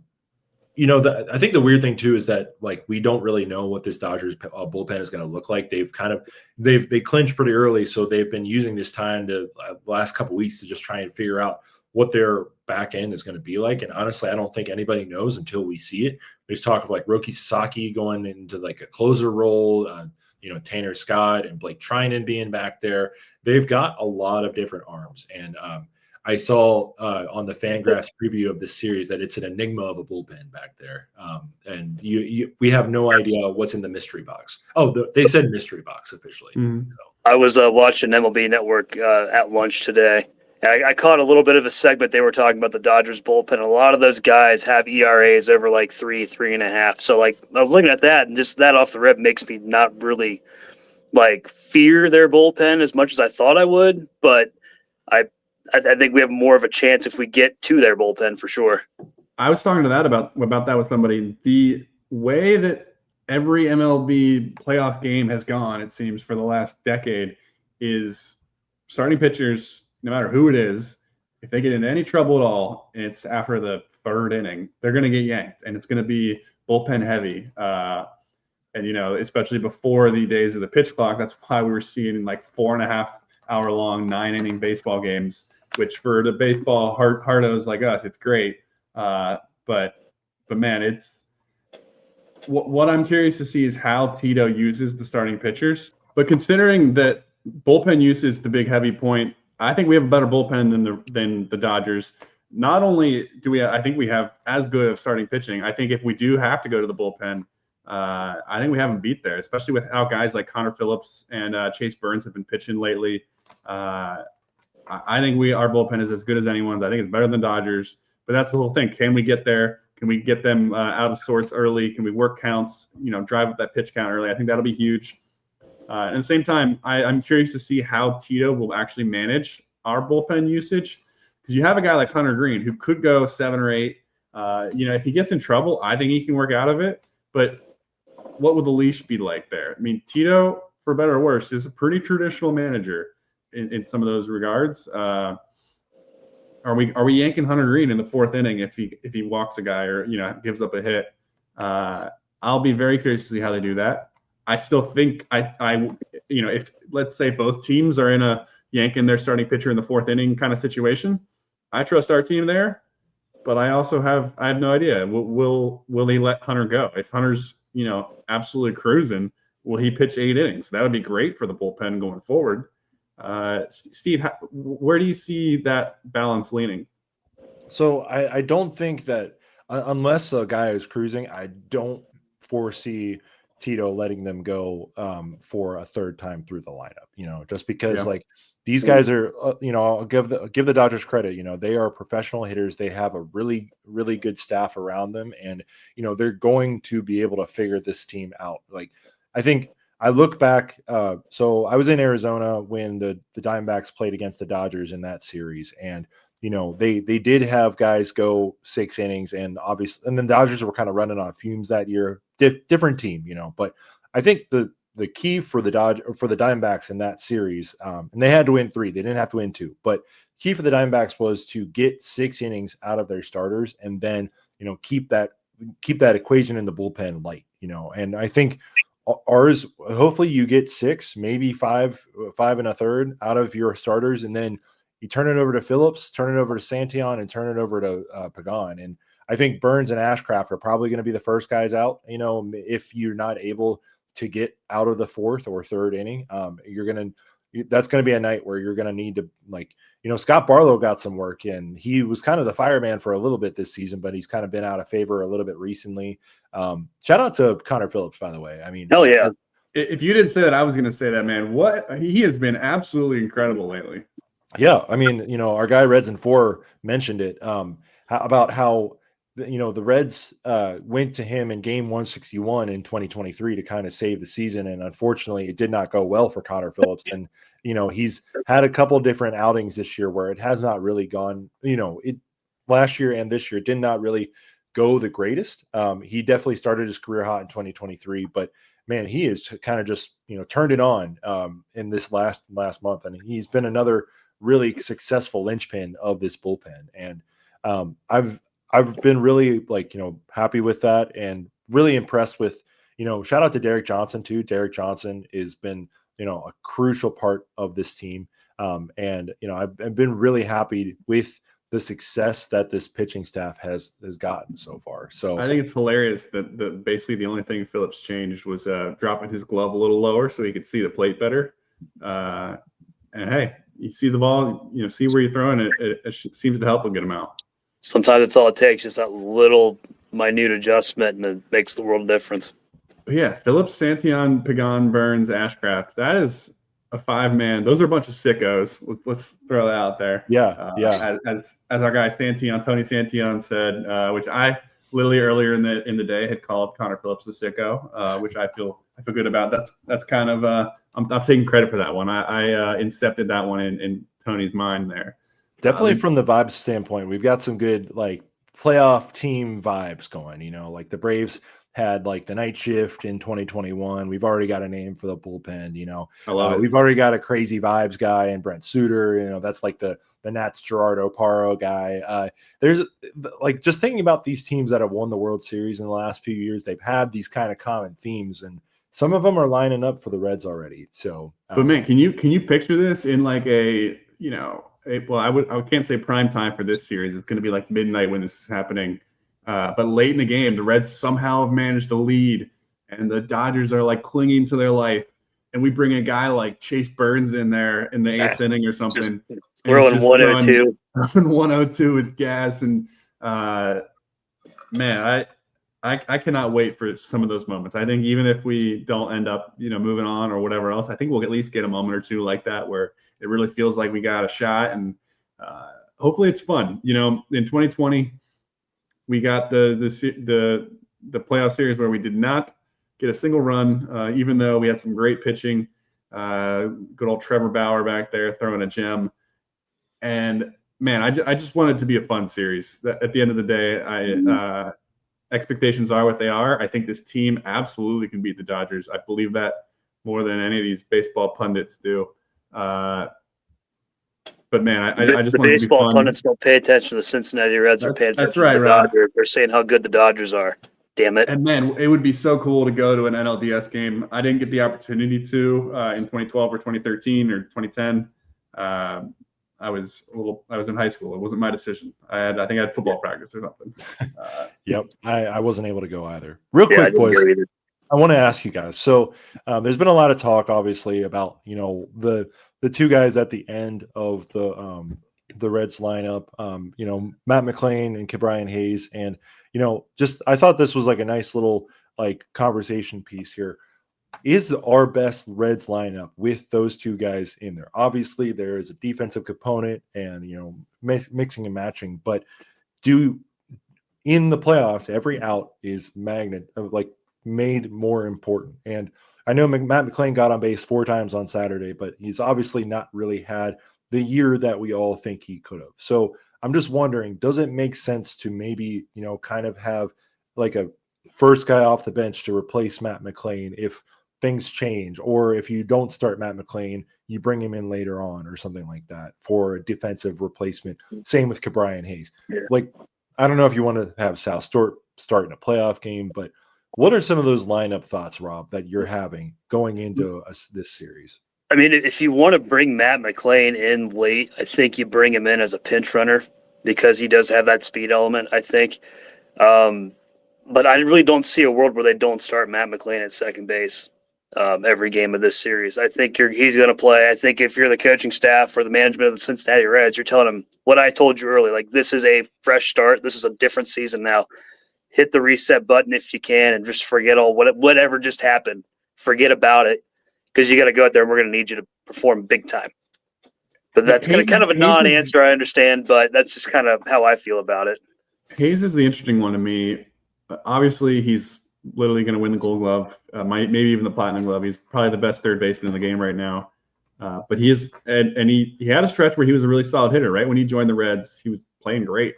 think the weird thing too is that we don't really know what this Dodgers bullpen is going to look like. They clinched pretty early, so they've been using this time to last couple weeks to just try and figure out what their back end is going to be like. And honestly, I don't think anybody knows until we see it. There's talk of Roki Sasaki going into a closer role. Tanner Scott and Blake Trinan being back there. They've got a lot of different arms. And I saw on the Fangraphs preview of this series that it's an enigma of a bullpen back there. And we have no idea what's in the mystery box. Oh, they said mystery box officially. Mm-hmm. So. I was watching MLB Network at lunch today. I caught a little bit of a segment. They were talking about the Dodgers bullpen. A lot of those guys have ERAs over 3.5. So I was looking at that, and just that off the rip makes me not really fear their bullpen as much as I thought I would. But I think we have more of a chance if we get to their bullpen for sure. I was talking to that about that with somebody. The way that every MLB playoff game has gone, it seems, for the last decade, is starting pitchers, no matter who it is, if they get into any trouble at all, and it's after the third inning, they're going to get yanked. And it's going to be bullpen heavy. And, especially before the days of the pitch clock, that's why we were seeing like 4.5-hour long 9-inning baseball games, which for the baseball hardos like us, it's great. But man, it's what I'm curious to see is how Tito uses the starting pitchers. But considering that bullpen use is the big heavy point, I think we have a better bullpen than the Dodgers. Not only do I think we have as good of starting pitching. I think if we do have to go to the bullpen, I think we have them beat there, especially with how guys like Connor Phillips and Chase Burns have been pitching lately. I think our bullpen is as good as anyone's. I think it's better than Dodgers. But that's the whole thing. Can we get there? Can we get them out of sorts early? Can we work counts? Drive up that pitch count early. I think that'll be huge. At the same time, I'm curious to see how Tito will actually manage our bullpen usage, because you have a guy like Hunter Greene who could go 7 or 8. If he gets in trouble, I think he can work out of it. But what would the leash be like there? I mean, Tito, for better or worse, is a pretty traditional manager in some of those regards. Are we yanking Hunter Greene in the 4th inning if he walks a guy or gives up a hit? I'll be very curious to see how they do that. I still think if let's say both teams are in a yanking their starting pitcher in the 4th inning kind of situation, I trust our team there. But I also have no idea. Will he let Hunter go? If Hunter's absolutely cruising, will he pitch 8 innings? That would be great for the bullpen going forward. Steve, where do you see that balance leaning? So I don't think that unless a guy is cruising, I don't foresee Tito letting them go for a 3rd time through the lineup. Just because these guys are, I'll give the Dodgers credit. They are professional hitters. They have a really, really good staff around them, and they're going to be able to figure this team out. I think. I look back. So I was in Arizona when the Diamondbacks played against the Dodgers in that series, and they did have guys go 6 innings, and obviously, and the Dodgers were kind of running on fumes that year. Different team, But I think the key for the Diamondbacks in that series, and they had to win 3. They didn't have to win 2, but key for the Diamondbacks was to get 6 innings out of their starters, and then keep that equation in the bullpen light. And I think. Ours, hopefully you get 6, maybe 5 1/3 out of your starters, and then you turn it over to Phillips, turn it over to Santillan, and turn it over to Pagan. And I think Burns and Ashcraft are probably going to be the first guys out. If you're not able to get out of the 4th or 3rd inning, that's going to be a night where you're going to need to Scott Barlow got some work in. He was kind of the fireman for a little bit this season, but he's kind of been out of favor a little bit recently. Shout out to Connor Phillips, by the way. I mean, hell yeah. If you didn't say that, I was going to say that, man. He has been absolutely incredible lately. Yeah. I mean, our guy Reds in 4 mentioned it about how, the Reds went to him in game 161 in 2023 to kind of save the season. And unfortunately, it did not go well for Connor Phillips. And, he's had a couple different outings this year where it has not really gone, last year and this year did not really go the greatest. He definitely started his career hot in 2023, but man, he has kind of just, turned it on in this last month. And he's been another really successful linchpin of this bullpen. And I've been really happy with that and really impressed with, shout out to Derek Johnson too. Derek Johnson has been, a crucial part of this team. And I've been really happy with the success that this pitching staff has gotten so far. So I think it's hilarious that basically the only thing Phillips changed was dropping his glove a little lower so he could see the plate better. And hey, you see the ball, see where you're throwing it. It seems to help a good amount. Sometimes it's all it takes, just that little minute adjustment, and it makes the world of difference. But yeah, Phillips, Santillan, Pagan, Burns, Ashcraft. That is a 5-man. Those are a bunch of sickos. Let's throw that out there. Yeah. As our guy Tony Santillan said, which I literally earlier in the day had called Connor Phillips the sicko, which I feel good about. That's kind of I'm taking credit for that one. I incepted that one in Tony's mind there. Definitely from the vibes standpoint, we've got some good playoff team vibes going. Like the Braves had like the night shift in 2021. We've already got a name for the bullpen. I love it. We've already got a crazy vibes guy and Brent Suter. That's like the Nats Gerardo Paro guy. There's like just thinking about these teams that have won the World Series in the last few years. They've had these kind of common themes, and some of them are lining up for the Reds already. So, but man, can you picture this in like I can't say prime time for this series. It's going to be like midnight when this is happening. But late in the game, the Reds somehow have managed to lead, and the Dodgers are like clinging to their life. And we bring a guy like Chase Burns in there in the eighth inning or something. We're on 102. 102 with gas. And man, I cannot wait for some of those moments. I think even if we don't end up, moving on or whatever else, I think we'll at least get a moment or two like that where it really feels like we got a shot. And hopefully it's fun. In 2020, we got the playoff series where we did not get a single run, even though we had some great pitching. Good old Trevor Bauer back there throwing a gem. And man, I just want it to be a fun series. At the end of the day, expectations are what they are. I think this team absolutely can beat the Dodgers. I believe that more than any of these baseball pundits do. But man, I just the want it to be baseball fun. Pundits don't pay attention to the Cincinnati Reds. They're paying attention that's right, to the Rob. Dodgers. They're saying how good the Dodgers are. Damn it. And man, it would be so cool to go to an NLDS game. I didn't get the opportunity to in 2012 or 2013 or 2010. I was in high school. It wasn't my decision. I think I had football practice or something. Yep. I wasn't able to go either. Real quick, boys. I want to ask you guys. So there's been a lot of talk, obviously, about the two guys at the end of the Reds lineup. Matt McClain and Ke'Bryan Hayes, and just I thought this was like a nice little like conversation piece here. Is our best Reds lineup with those two guys in there? Obviously, there is a defensive component and mixing and matching, but in the playoffs, every out is made more important. And I know Matt McClain got on base 4 times on Saturday, but he's obviously not really had the year that we all think he could have. So I'm just wondering, does it make sense to maybe, kind of have like a first guy off the bench to replace Matt McClain if things change, or if you don't start Matt McClain, you bring him in later on or something like that for a defensive replacement. Same with Ke'Bryan Hayes. Yeah. Like, I don't know if you want to have Sal start in a playoff game, but what are some of those lineup thoughts, Rob, that you're having going into this series? I mean, if you want to bring Matt McClain in late, I think you bring him in as a pinch runner because he does have that speed element, I think. But I really don't see a world where they don't start Matt McClain at second base every game of this series. I think he's going to play. I think if you're the coaching staff or the management of the Cincinnati Reds, you're telling him what I told you earlier. Like, this is a fresh start. This is a different season now. Hit the reset button if you can and just forget whatever just happened. Forget about it because you got to go out there and we're going to need you to perform big time. But that's kind of a non-answer, I understand, but that's just kind of how I feel about it. Hayes is the interesting one to me. Obviously, he's literally going to win the Gold Glove, maybe even the Platinum Glove. He's probably the best third baseman in the game right now. But he is, and he had a stretch where he was a really solid hitter. Right when he joined the Reds, he was playing great.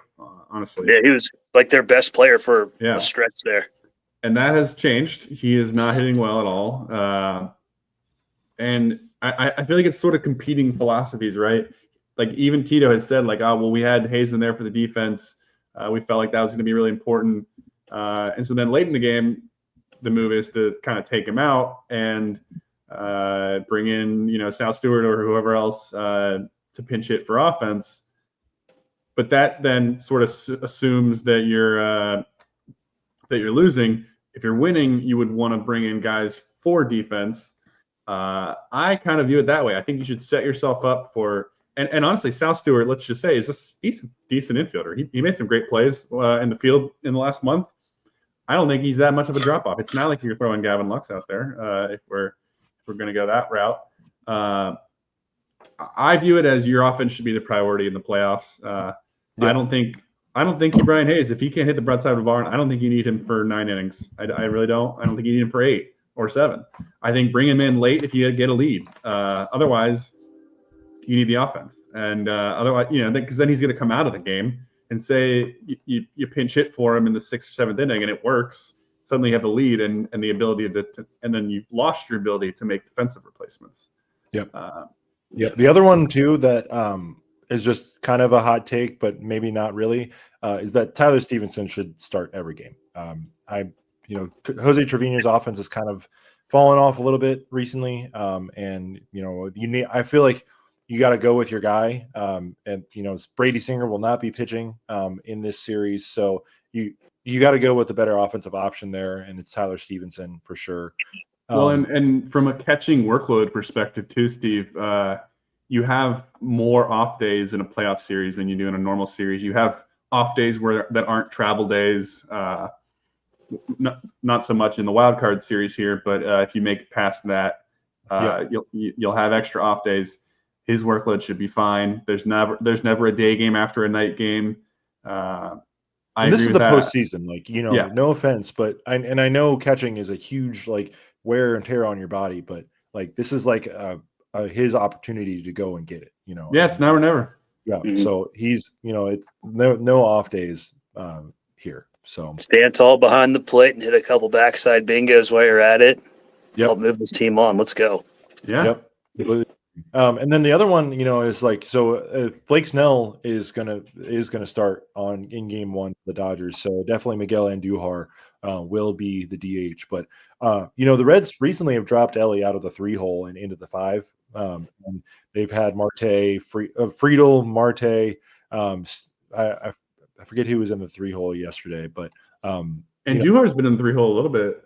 Honestly, yeah, he was like their best player for a stretch there. And that has changed. He is not hitting well at all. And I feel like it's sort of competing philosophies, right? Like even Tito has said, like, oh, well, we had Hayes in there for the defense. We felt like that was going to be really important. And so then late in the game, the move is to kind of take him out and bring in, Sal Stewart or whoever else to pinch hit for offense. But that then sort of assumes that you're losing. If you're winning, you would want to bring in guys for defense. I kind of view it that way. I think you should set yourself up for and honestly, Sal Stewart, let's just say, he's a decent infielder. He made some great plays in the field in the last month. I don't think he's that much of a drop off. It's not like you're throwing Gavin Lux out there if we're going to go that route. I view it as your offense should be the priority in the playoffs. I don't think Ke'Bryan Hayes, if he can't hit the broadside of the barn, I don't think you need him for 9 innings. I really don't. I don't think you need him for 8 or 7. I think bring him in late if you get a lead. Otherwise, you need the offense. And otherwise, because then he's going to come out of the game and say you pinch hit for him in the 6th or 7th inning and it works. suddenly have the lead and the ability and then you've lost your ability to make defensive replacements. Yep. Yep. The other one too that is just kind of a hot take, but maybe not really, is that Tyler Stevenson should start every game. Jose Trevino's offense has kind of fallen off a little bit recently, and I feel like you got to go with your guy, and Brady Singer will not be pitching in this series, so you got to go with the better offensive option there, and it's Tyler Stevenson for sure. Well, and from a catching workload perspective too, Steve, you have more off days in a playoff series than you do in a normal series. You have off days that aren't travel days. Not so much in the wild card series here, but if you make it past that, you'll have extra off days. His workload should be fine. There's never a day game after a night game. This is the postseason, no offense, but I know catching is a huge wear and tear on your body, but this is his opportunity to go and get it. It's now or never. Yeah, so he's it's no off days here. So stand tall behind the plate and hit a couple backside bingos while you're at it. Yep. Help move this team on. Let's go. Yeah. Yep. And then the other one, is Blake Snell is gonna start in game 1 for the Dodgers. So definitely Miguel Andujar will be the DH. But the Reds recently have dropped Ellie out of the 3-hole and into the 5. And they've had Marte, Friedel, Marte. I forget who was in the 3-hole yesterday, but Andujar's been in the 3-hole a little bit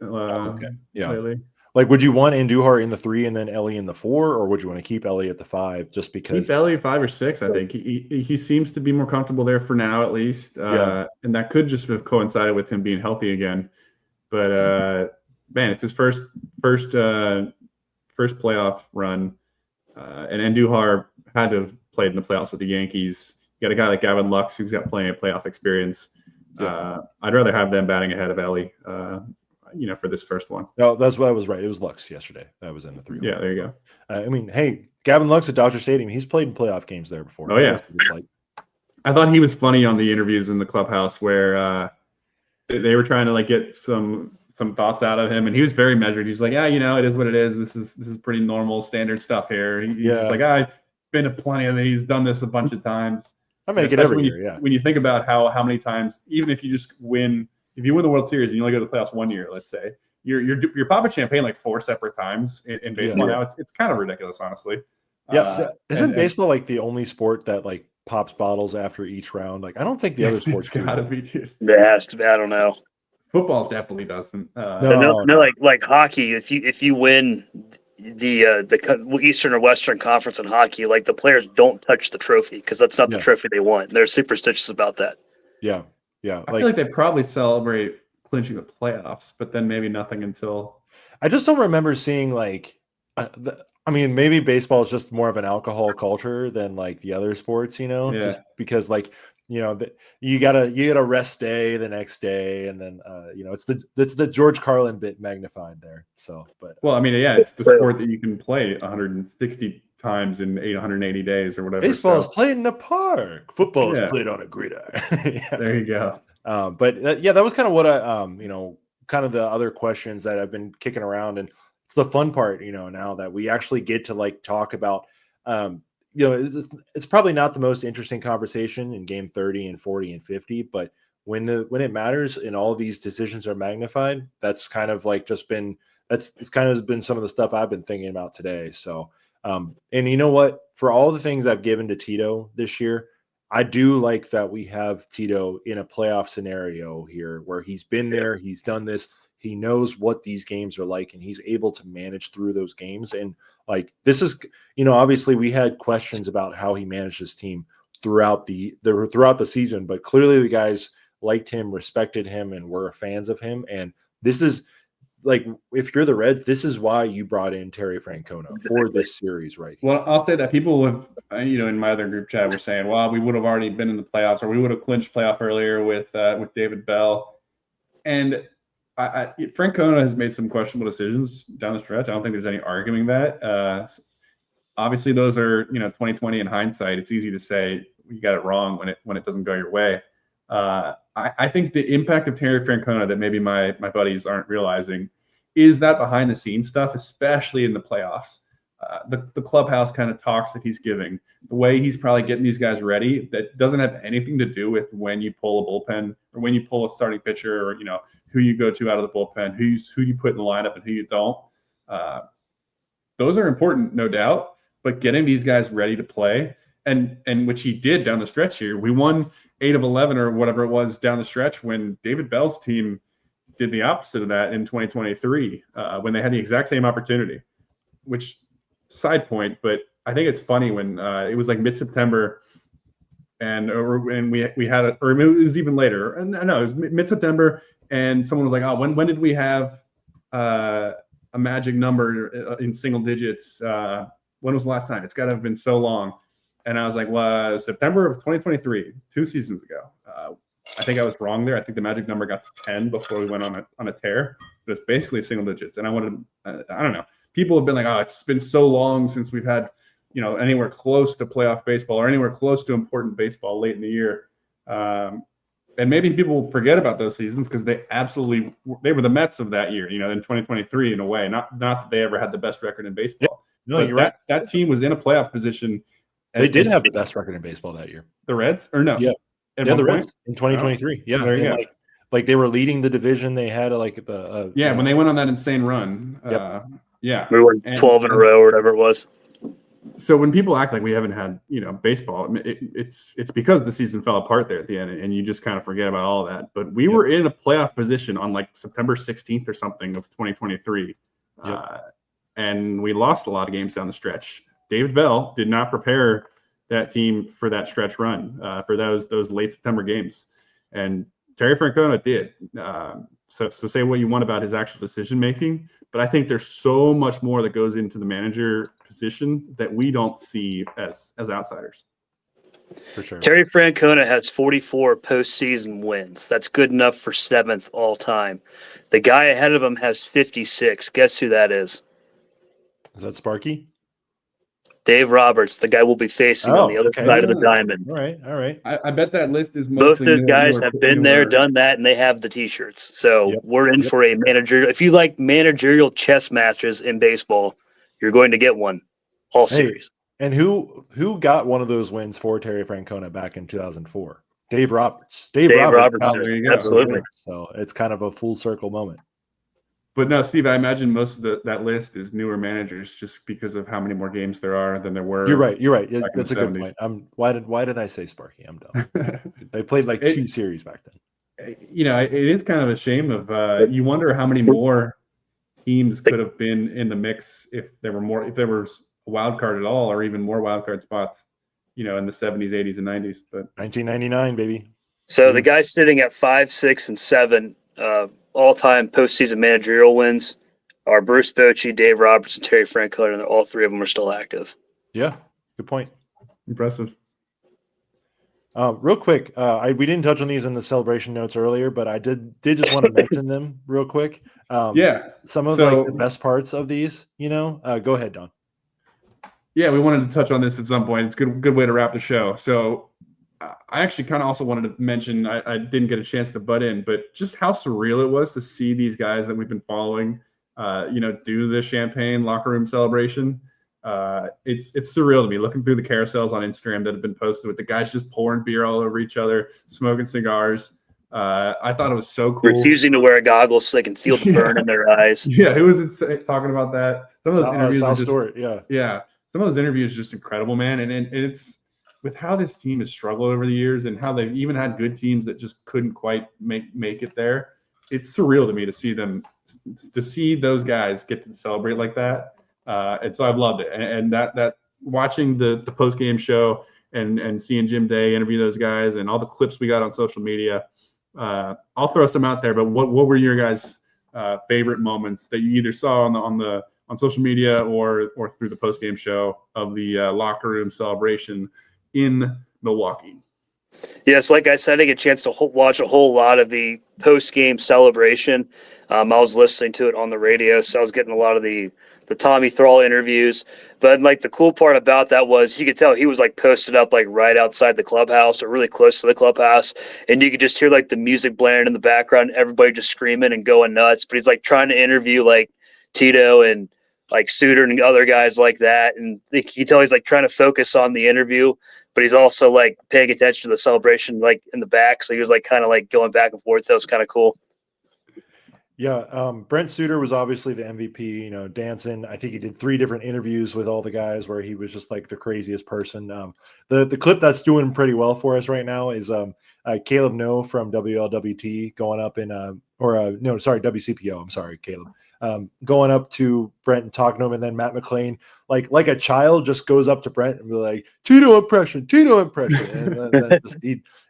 lately. Would you want Andujar in the 3 and then Ellie in the 4, or would you want to keep Ellie at the 5 just because? Keep Ellie 5 or 6, I think. He seems to be more comfortable there for now, at least. And that could just have coincided with him being healthy again. But man, it's his first playoff run, and Andujar had to have played in the playoffs with the Yankees. You got a guy like Gavin Lux who's got plenty of playoff experience. I'd rather have them batting ahead of Ellie. For this first one. No, that's what I was right. It was Lux yesterday. That was in the 3. Yeah, there you go. Hey, Gavin Lux at Dodger Stadium. He's played in playoff games there before. Oh, yeah. I thought he was funny on the interviews in the clubhouse where they were trying to get some thoughts out of him, and he was very measured. He's like, it is what it is. This is pretty normal, standard stuff here. He's just like, I've been to plenty of these, done this a bunch of times. I make it every year, When you think about how many times, even if you just win. If you win the World Series and you only go to the playoffs 1 year, let's say, you're popping champagne 4 separate times in baseball now. It's kind of ridiculous, honestly. Yeah, isn't baseball the only sport that pops bottles after each round? I don't think the other sports do. It's gotta be, dude. It has to be. I don't know. Football definitely doesn't. No, like hockey. If you win the Eastern or Western Conference in hockey, the players don't touch the trophy because that's not the trophy they want. They're superstitious about that. Yeah. Yeah, I feel like they probably celebrate clinching the playoffs, but then maybe nothing until. I just don't remember seeing maybe baseball is just more of an alcohol culture than the other sports, just because you gotta rest day the next day, and then it's the George Carlin bit magnified there. So, but it's the sport that you can play 160 times in 880 days or whatever. Baseball is played in the park. Football is played on a gridiron. There you go. But that was kind of what I kind of the other questions that I've been kicking around, and it's the fun part, now that we actually get to talk about. It's probably not the most interesting conversation in game 30 and 40 and 50, but when it matters and all of these decisions are magnified, that's kind of it's kind of been some of the stuff I've been thinking about today. So. And you know what? For all the things I've given to Tito this year, I do like that we have Tito in a playoff scenario here where he's been there, he's done this, he knows what these games are like, and he's able to manage through those games. And this is, obviously we had questions about how he managed his team throughout the season, but clearly the guys liked him, respected him, and were fans of him. And this is. If you're the Reds, this is why you brought in Terry Francona for this series, right? Well, I'll say that people have, in my other group chat were saying, well, we would have already been in the playoffs, or we would have clinched playoff earlier with David Bell. And Francona has made some questionable decisions down the stretch. I don't think there's any arguing that. Obviously, those are 2020 in hindsight. It's easy to say you got it wrong when it doesn't go your way. I think the impact of Terry Francona that maybe my buddies aren't realizing is that behind the scenes stuff, especially in the playoffs. The clubhouse kind of talks that he's giving, the way he's probably getting these guys ready, that doesn't have anything to do with when you pull a bullpen or when you pull a starting pitcher or, who you go to out of the bullpen, who you put in the lineup and who you don't. Those are important, no doubt, but getting these guys ready to play and which he did down the stretch here. We won 8 of 11 or whatever it was down the stretch when David Bell's team did the opposite of that in 2023 when they had the exact same opportunity, which side point, but I think it's funny when it was like mid-September and we had it, or it was even later. And no, it was mid-September and someone was like, oh, when did we have a magic number in single digits? When was the last time? It's got to have been so long. And I was like, well, September of 2023, 2 seasons ago. I think I was wrong there. I think the magic number got to 10 before we went on a tear. But it's basically single digits. And I wanted, I don't know. People have been like, oh, it's been so long since we've had, anywhere close to playoff baseball or anywhere close to important baseball late in the year. And maybe people will forget about those seasons because they were the Mets of that year, in 2023 in a way. Not that they ever had the best record in baseball. Yeah. No, you're right. That team was in a playoff position. They did have the best record in baseball that year. The Reds? Or no? Yeah. The Reds in 2023. Yeah. There you go. Like they were leading the division. They had when they went on that insane run. Yep. Yeah. We won 12 in a row or whatever it was. So when people act like we haven't had, baseball, it's because the season fell apart there at the end and you just kind of forget about all of that. But we were in a playoff position on like September 16th or something of 2023. And we lost a lot of games down the stretch. David Bell did not prepare that team for that stretch run, for those late September games. And Terry Francona did. So say what you want about his actual decision-making, but I think there's so much more that goes into the manager position that we don't see as outsiders. For sure. Terry Francona has 44 postseason wins. That's good enough for 7th all time. The guy ahead of him has 56. Guess who that is? Is that Sparky? Dave Roberts, the guy we'll be facing on the other side of the diamond. All right. I bet that list is most of those guys have been there, done that, and they have the T-shirts. So we're in for a manager. If you like managerial chess masters in baseball, you're going to get one all series. And who got one of those wins for Terry Francona back in 2004? Dave Roberts. Dave Roberts. Absolutely. So it's kind of a full circle moment. But no, Steve, I imagine most of that list is newer managers just because of how many more games there are than there were. You're right. That's a good point. Why did I say Sparky? I'm dumb. They played like 2 series back then. It is kind of a shame of you wonder how many more teams could have been in the mix if there was a wild card at all or even more wild card spots, in the 70s, 80s, and 90s. But 1999, baby. So the guys sitting at 5, 6, and 7 all-time postseason managerial wins are Bruce Bochy, Dave Roberts, and Terry Francona, and all 3 of them are still active. Yeah, good point. Impressive. Real quick, we didn't touch on these in the celebration notes earlier, but I did just want to mention them real quick. Some of the best parts of these, go ahead, Don. Yeah, we wanted to touch on this at some point. It's a good way to wrap the show. So I actually kind of also wanted to mention, I didn't get a chance to butt in, but just how surreal it was to see these guys that we've been following, do the champagne locker room celebration. It's surreal to me looking through the carousels on Instagram that have been posted with the guys just pouring beer all over each other, smoking cigars. I thought it was so cool. Refusing to wear goggles so they can feel the burn in their eyes. Yeah, who was talking about that? Some of those interviews Sal Stewart, yeah. Some of those interviews are just incredible, man. And it's with how this team has struggled over the years and how they've even had good teams that just couldn't quite make it there. It's surreal to me to see those guys get to celebrate like that. And so I've loved it. And that watching the post-game show and seeing Jim Day interview those guys and all the clips we got on social media, I'll throw some out there. But what were your guys' favorite moments that you either saw on social media or through the post-game show of the locker room celebration in Milwaukee? Yes, like I said, I didn't get a chance to watch a whole lot of the post-game celebration. I was listening to it on the radio, so I was getting a lot of the the Tommy Thrall interviews. But like the cool part about that was you could tell he was like posted up like right outside the clubhouse or really close to the clubhouse, and you could just hear like the music blaring in the background, everybody just screaming and going nuts. But he's like trying to interview like Tito and like Suter and other guys like that, and you can tell he's like trying to focus on the interview, but he's also like paying attention to the celebration like in the back. So he was like kind of like going back and forth. That was kind of cool. Yeah, Brent Suter was obviously the MVP, you know, dancing. I think he did 3 different interviews with all the guys where he was just like the craziest person. The clip that's doing pretty well for us right now is Caleb No from WLWT going up in WCPO. I'm sorry, Caleb. Going up to Brent and talking to him, and then Matt McClain, like a child, just goes up to Brent and be like, Tito impression, and then just,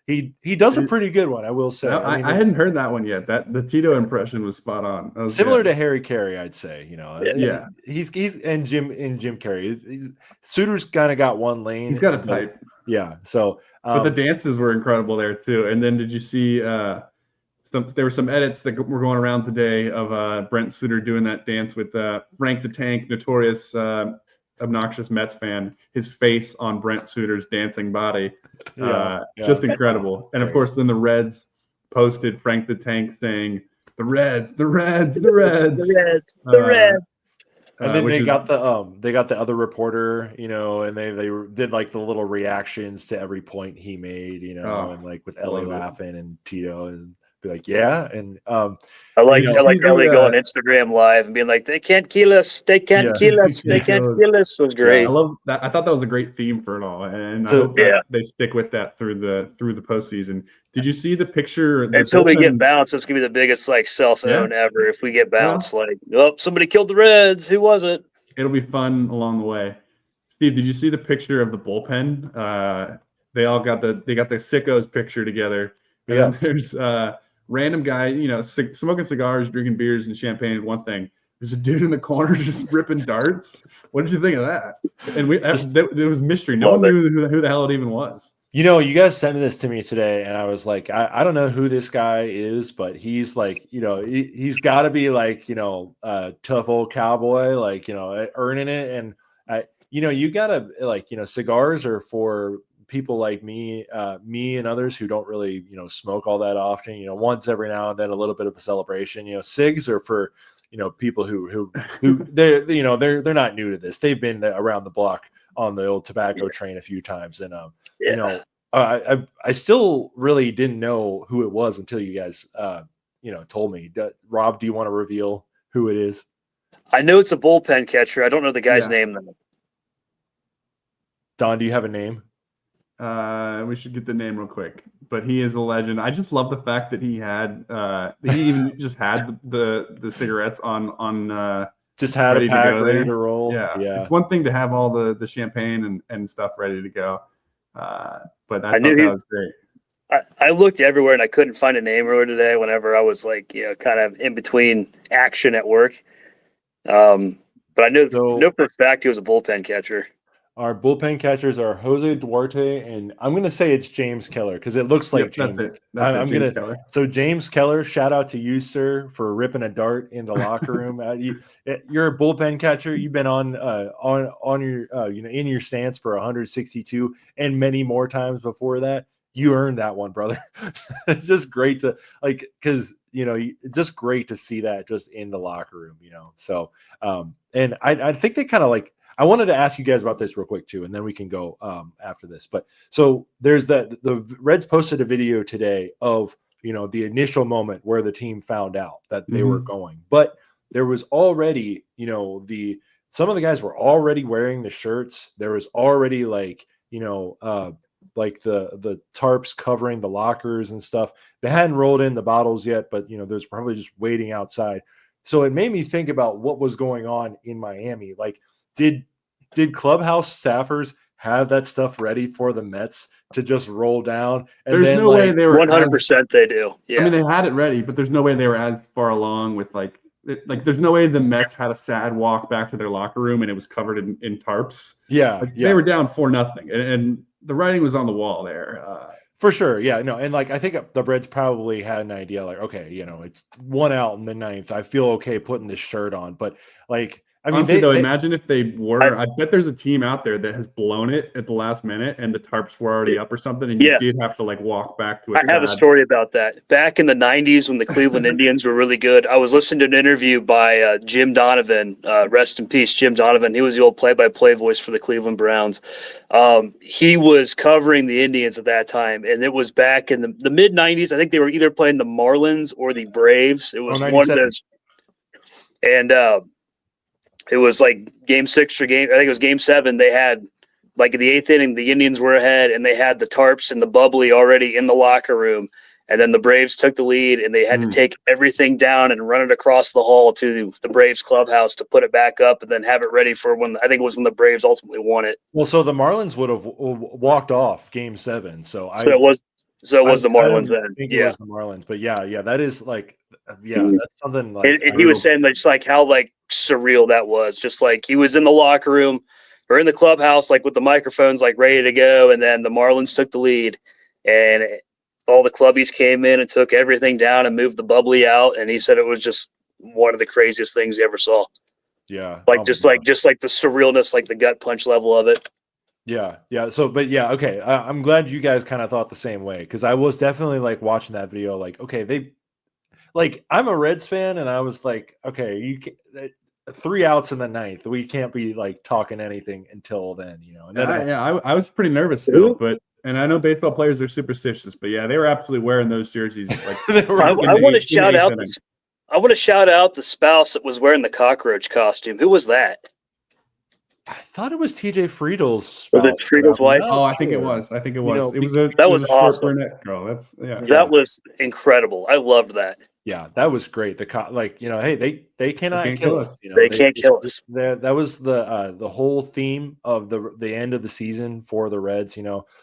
he does a pretty good one, I will say. No, I hadn't heard that one yet. That the Tito impression was spot on. Was similar to Harry Carey, I'd say. You know, yeah. He's and Jim Carrey. Suter's kind of got one lane. He's got a type. Yeah. So, but the dances were incredible there too. And then did you see? There were some edits that were going around today of Brent Suter doing that dance with Frank the Tank, notorious obnoxious Mets fan. His face on Brent Suter's dancing body, just incredible. And of course, then the Reds posted Frank the Tank saying, "The Reds, the Reds, the Reds, the Reds, the Reds." And then they got the other reporter, you know, and they did like the little reactions to every point he made, you know, and like with Ellie laughing and Tito and be like, yeah, and I like Ellie going Instagram live and being like, "They can't kill us, they can't kill us, they can't kill us." It was great. I love that. I thought that was a great theme for it all, and I hope that they stick with that through the postseason. Did you see the picture? Until we get bounced, that's gonna be the biggest like cell phone ever. If we get bounced, like, oh, somebody killed the Reds. Who was it? It'll be fun along the way. Steve, did you see the picture of the bullpen? They all got the sickos picture together. And there's random guy, you know, smoking cigars, drinking beers and champagne. One thing, there's a dude in the corner just ripping darts. What did you think of that? And it was mystery. No one knew who the hell it even was. You know, you guys sent this to me today, and I was like, I don't know who this guy is, but he's like, you know, he's got to be like, you know, a tough old cowboy, like, you know, earning it. And you know, you gotta like, you know, cigars are for people like me and others who don't really, you know, smoke all that often, you know, once every now and then, a little bit of a celebration. You know, cigs are for, you know, people who they're, you know, they're not new to this. They've been around the block on the old tobacco train a few times. And, you know, I still really didn't know who it was until you guys, you know, told me. Rob, do you want to reveal who it is? I know it's a bullpen catcher. I don't know the guy's name though. Don, do you have a name? We should get the name real quick, but he is a legend. I just love the fact that he even just had the cigarettes on just had a pack ready to roll. Yeah. It's one thing to have all the champagne and stuff ready to go. But I thought that was great. I looked everywhere and I couldn't find a name earlier today whenever I was like, you know, kind of in between action at work. But I know for a fact he was a bullpen catcher. Our bullpen catchers are Jose Duarte, and I'm going to say it's James Keller because it looks like James. That's James Keller. So James Keller, shout out to you, sir, for ripping a dart in the locker room. You're a bullpen catcher. You've been on your you know, in your stance for 162 and many more times before that. You earned that one, brother. It's just great to because you know, it's just great to see that just in the locker room, you know. So and I think they kind of like. I wanted to ask you guys about this real quick too, and then we can go after this. But so there's the Reds posted a video today of, you know, the initial moment where the team found out that they were going, but there was already, you know, some of the guys were already wearing the shirts. There was already like, you know, like the tarps covering the lockers and stuff. They hadn't rolled in the bottles yet, but you know, there's probably just waiting outside. So it made me think about what was going on in Miami. Like, did clubhouse staffers have that stuff ready for the Mets to just roll down? And there's no way they were 100%. They do. Yeah. I mean, they had it ready, but there's no way they were as far along with like there's no way the Mets had a sad walk back to their locker room and it was covered in tarps. Yeah, They were down 4-0, and the writing was on the wall there. For sure. Yeah, no. And like, I think the Reds probably had an idea like, okay, you know, it's 1 out in the 9th. I feel okay putting this shirt on, but like, I mean, honestly, though, imagine if they were. I bet there's a team out there that has blown it at the last minute, and the tarps were already up or something, and you did have to like walk back to. I have a story about that. Back in the '90s, when the Cleveland Indians were really good, I was listening to an interview by Jim Donovan. Rest in peace, Jim Donovan. He was the old play-by-play voice for the Cleveland Browns. He was covering the Indians at that time, and it was back in the mid '90s. I think they were either playing the Marlins or the Braves. It was one of those, and it was like game 6 or I think it was game 7. They had, like, in the 8th inning, the Indians were ahead, and they had the tarps and the bubbly already in the locker room. And then the Braves took the lead, and they had to take everything down and run it across the hall to the Braves clubhouse to put it back up and then have it ready for when, I think it was when the Braves ultimately won it. Well, so the Marlins would have walked off game 7. So it was the Marlins then. I think it was the Marlins, but yeah, that is like, that's something like. And he was saying just like how like surreal that was. Just like he was in the locker room or in the clubhouse, like with the microphones, like ready to go, and then the Marlins took the lead, and all the clubbies came in and took everything down and moved the bubbly out. And he said it was just one of the craziest things he ever saw. Yeah, like just like the surrealness, like the gut punch level of it. Yeah. So, but yeah, okay. I'm glad you guys kind of thought the same way, because I was definitely like watching that video, like, okay, I'm a Reds fan, and I was like, okay, you can, 3 outs in the 9th, we can't be like talking anything until then, And then I was pretty nervous still, and I know baseball players are superstitious, but yeah, they were absolutely wearing those jerseys. Like, I want to shout out the spouse that was wearing the cockroach costume. Who was that? I thought it was TJ Friedel's spouse. Was it Friedel's wife? Oh, I think it was. It was. That was awesome. Brunette girl. That was incredible. I loved that. Yeah, that was great. Hey, they cannot kill us. They can't kill us. That was the whole theme of the end of the season for the Reds.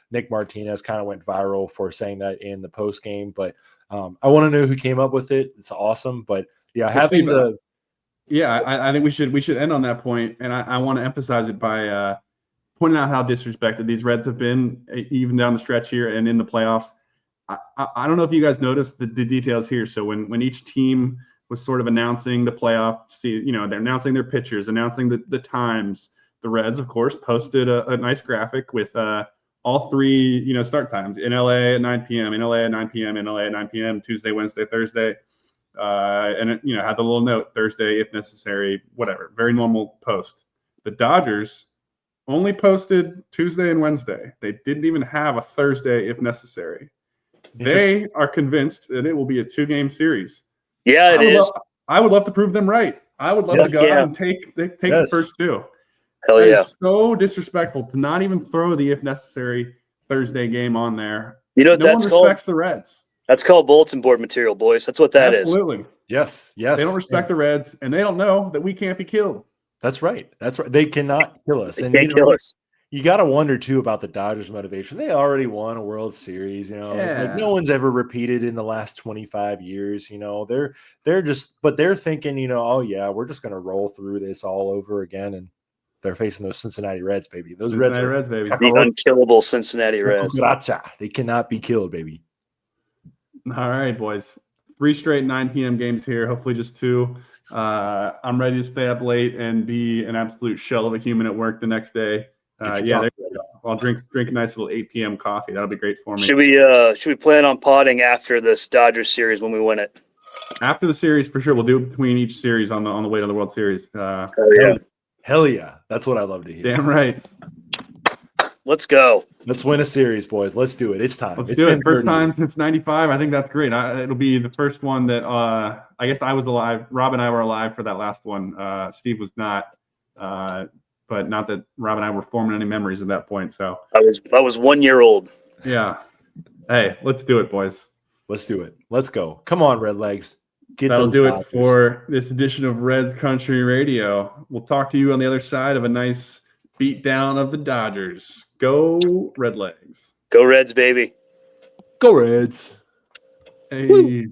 Nick Martinez kind of went viral for saying that in the post game, but I want to know who came up with it. It's awesome, but yeah, having the. Yeah, I think we should end on that point, and I want to emphasize it by pointing out how disrespected these Reds have been, even down the stretch here and in the playoffs. I don't know if you guys noticed the details here. So when each team was sort of announcing the playoff, they're announcing their pitchers, announcing the times. The Reds, of course, posted a nice graphic with all 3 start times in LA at 9 p.m., in LA at 9 p.m., in LA at 9 p.m., Tuesday, Wednesday, Thursday. And it, had the little note, Thursday if necessary, whatever. Very normal post. The Dodgers only posted Tuesday and Wednesday. They didn't even have a Thursday if necessary. They are convinced that it will be a 2-game series. Yeah, it is. I would love to prove them right. I would love to go out and take the first 2. Hell yeah. It's so disrespectful to not even throw the if necessary Thursday game on there. No one respects the Reds. That's called bulletin board material, boys. That's what that is. Absolutely. Yes. They don't respect the Reds, and they don't know that we can't be killed. That's right. They cannot kill us. They can't kill us. You got to wonder, too, about the Dodgers' motivation. They already won a World Series, Like no one's ever repeated in the last 25 years, they're thinking, oh, yeah, we're just going to roll through this all over again. And they're facing those Cincinnati Reds, baby. Those Reds, baby. The unkillable Cincinnati Reds. They cannot be killed, baby. All right, boys. 3 straight 9 p.m. games here. Hopefully just 2. I'm ready to stay up late and be an absolute shell of a human at work the next day. I'll drink a nice little 8 p.m. coffee. That'll be great for me. Should we plan on potting after this Dodgers series when we win it? After the series, for sure. We'll do it between each series on the way to the World Series. Hell yeah. That's what I love to hear. Damn right. Let's go. Let's win a series, boys. Let's do it. It's time. Let's do it. First time since 95. I think that's great. It'll be the first one that I guess I was alive. Rob and I were alive for that last one. Steve was not. But not that Rob and I were forming any memories at that point. So I was 1 year old. Yeah. Hey, let's do it, boys. Let's do it. Let's go. Come on, Red Legs. That'll do it for this edition of Reds Country Radio. We'll talk to you on the other side of a nice beat down of the Dodgers. Go Red Legs. Go Reds, baby. Go Reds. Hey.